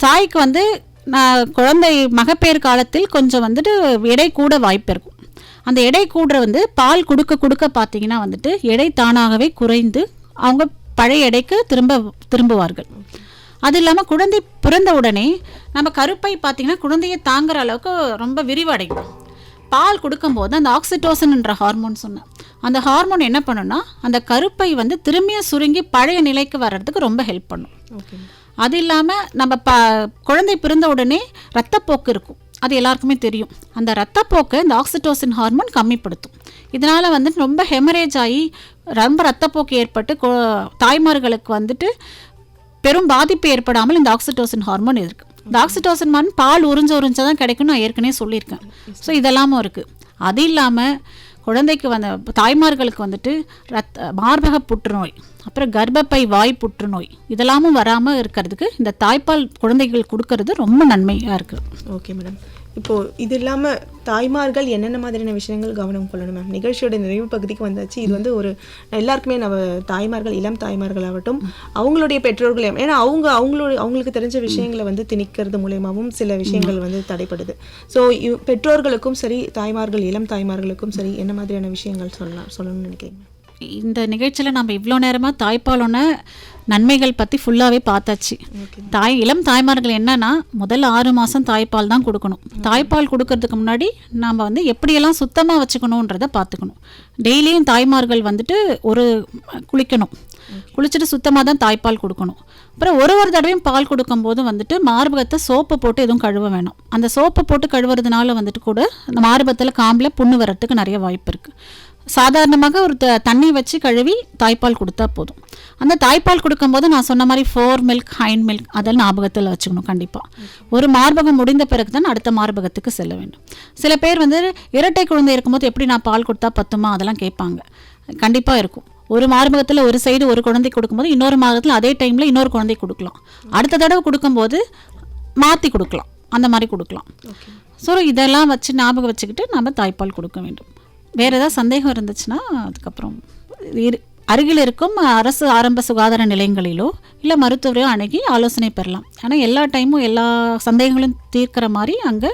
B: தாய்க்கு வந்து குழந்தை மகப்பேறு காலத்தில் கொஞ்சம் வந்துட்டு எடை கூட வாய்ப்பு இருக்கும். அந்த எடை கூட வந்து பால் கொடுக்க பார்த்தீங்கன்னா வந்துட்டு எடை தானாகவே குறைந்து அவங்க பழைய எடைக்கு திரும்புவார்கள். அது இல்லாமல் குழந்தை பிறந்த உடனே நம்ம கருப்பை பார்த்திங்கன்னா குழந்தையை தாங்குற அளவுக்கு ரொம்ப விரிவடையும். பால் கொடுக்கும்போது அந்த ஆக்சிடோசின்ன்ற ஹார்மோன் சொன்னேன், அந்த ஹார்மோன் என்ன பண்ணுன்னா அந்த கருப்பை வந்து திரும்பியும் சுருங்கி பழைய நிலைக்கு வர்றதுக்கு ரொம்ப ஹெல்ப் பண்ணும். அது இல்லாமல் நம்ம குழந்தை பிறந்த உடனே ரத்தப்போக்கு இருக்கும், அது எல்லாருக்குமே தெரியும். அந்த ரத்தப்போக்கை இந்த ஆக்சிடோசின் ஹார்மோன் கம்மிப்படுத்தும். இதனால் வந்து ரொம்ப ஹெமரேஜ் ஆகி ரொம்ப ரத்தப்போக்கு ஏற்பட்டு தாய்மார்களுக்கு வந்துட்டு பெரும் பாதிப்பு ஏற்படாமல் இந்த ஆக்சிடோசின் ஹார்மோன் இருக்குது. இந்த ஆக்சிடோசின் ஹார்மோன் பால் உறிஞ்ச தான் கிடைக்கும்னு நான் ஏற்கனவே சொல்லியிருக்கேன். ஸோ இதெல்லாமும் இருக்குது. அது இல்லாமல் குழந்தைக்கு தாய்மார்களுக்கு வந்துட்டு மார்பக புற்றுநோய், அப்புறம் கர்ப்பப்பை வாய் புற்றுநோய் இதெல்லாமும் வராமல் இருக்கிறதுக்கு இந்த தாய்ப்பால் குழந்தைகள் கொடுக்கறது ரொம்ப நன்மையாக இருக்குது.
A: ஓகே மேடம், இப்போது இது இல்லாமல் தாய்மார்கள் என்னென்ன மாதிரியான விஷயங்கள் கவனம் கொள்ளணும் மேம்? நிகழ்ச்சியோட நிறைவு பகுதிக்கு வந்தாச்சு. இது வந்து ஒரு எல்லாருக்குமே நம்ம தாய்மார்கள், இளம் தாய்மார்களாகட்டும், அவங்களுடைய பெற்றோர்களையும், ஏன்னா அவங்களுக்கு தெரிஞ்ச விஷயங்களை வந்து திணிக்கிறது மூலயமாவும் சில விஷயங்கள் வந்து தடைப்படுது. ஸோ பெற்றோர்களுக்கும் சரி, தாய்மார்கள், இளம் தாய்மார்களுக்கும் சரி, என்ன மாதிரியான விஷயங்கள் சொல்லணும்னு நினைக்கிறீங்க?
B: இந்த நிகழ்ச்சியில் நம்ம இவ்வளோ நேரமாக தாய்ப்பாலோட நன்மைகள் பற்றி ஃபுல்லாகவே பார்த்தாச்சு. இளம் தாய்மார்கள் என்னன்னா முதல்ல 6 மாதம் தாய்ப்பால் தான் கொடுக்கணும். தாய்ப்பால் கொடுக்கறதுக்கு முன்னாடி நாம் வந்து எப்படியெல்லாம் சுத்தமாக வச்சுக்கணுன்றதை பார்த்துக்கணும். டெய்லியும் தாய்மார்கள் வந்துட்டு குளிக்கணும், குளிச்சுட்டு சுத்தமாக தான் தாய்ப்பால் கொடுக்கணும். அப்புறம் ஒரு தடவையும் பால் கொடுக்கும்போது வந்துட்டு மார்பகத்தை சோப்பு போட்டு எதுவும் கழுவ வேணாம். அந்த சோப்பு போட்டு கழுவுறதுனால வந்துட்டு கூட அந்த மார்பகத்தில் காம்பில் புண்ணு வர்றதுக்கு நிறைய வாய்ப்பு இருக்குது. சாதாரணமாக ஒரு தண்ணி வச்சு கழுவி தாய்ப்பால் கொடுத்தா போதும். அந்த தாய்ப்பால் கொடுக்கும்போது நான் சொன்ன மாதிரி 4 மில்க், ஹைண்ட் மில்க் அதெல்லாம் ஞாபகத்தில் வச்சுக்கணும். கண்டிப்பாக ஒரு மார்பகம் முடிந்த பிறகு தான் அடுத்த மார்பகத்துக்கு செல்ல வேண்டும். சில பேர் வந்து இரட்டை குழந்தை இருக்கும்போது எப்படி நான் பால் கொடுத்தா பத்துமா அதெல்லாம் கேட்பாங்க. கண்டிப்பாக இருக்கும். ஒரு மார்பகத்தில் ஒரு சைடு ஒரு குழந்தை கொடுக்கும்போது இன்னொரு மார்பகத்தில் அதே டைமில் இன்னொரு குழந்தை கொடுக்கலாம். அடுத்த தடவை கொடுக்கும்போது மாற்றி கொடுக்கலாம், அந்த மாதிரி கொடுக்கலாம். ஸோ இதெல்லாம் வச்சு ஞாபகம் வச்சுக்கிட்டு நம்ம தாய்ப்பால் கொடுக்க வேண்டும். வேறு ஏதாவது சந்தேகம் இருந்துச்சுன்னா அதுக்கப்புறம் அருகில் இருக்கும் அரசு ஆரம்ப சுகாதார நிலையங்களிலோ இல்லை மருத்துவரையோ அணுகி ஆலோசனை பெறலாம். ஆனால் எல்லா டைமும் எல்லா சந்தேகங்களும் தீர்க்கிற மாதிரி அங்கே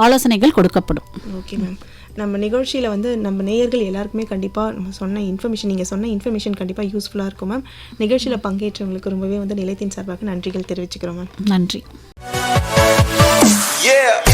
B: ஆலோசனைகள் கொடுக்கப்படும்.
A: Okay ma'am. நம்ம நிகழ்ச்சியில் வந்து நம்ம நேயர்கள் எல்லாருக்குமே கண்டிப்பாக நம்ம சொன்ன இன்ஃபர்மேஷன், நீங்கள் சொன்ன இன்ஃபர்மேஷன் கண்டிப்பாக யூஸ்ஃபுல்லாக இருக்கும் மேம். நிகழ்ச்சியில் பங்கேற்றவங்களுக்கு ரொம்பவே வந்து நிலையத்தின் சார்பாக நன்றிகள் தெரிவிச்சுக்கிறோம் மேம்.
B: நன்றி.
C: Yeah.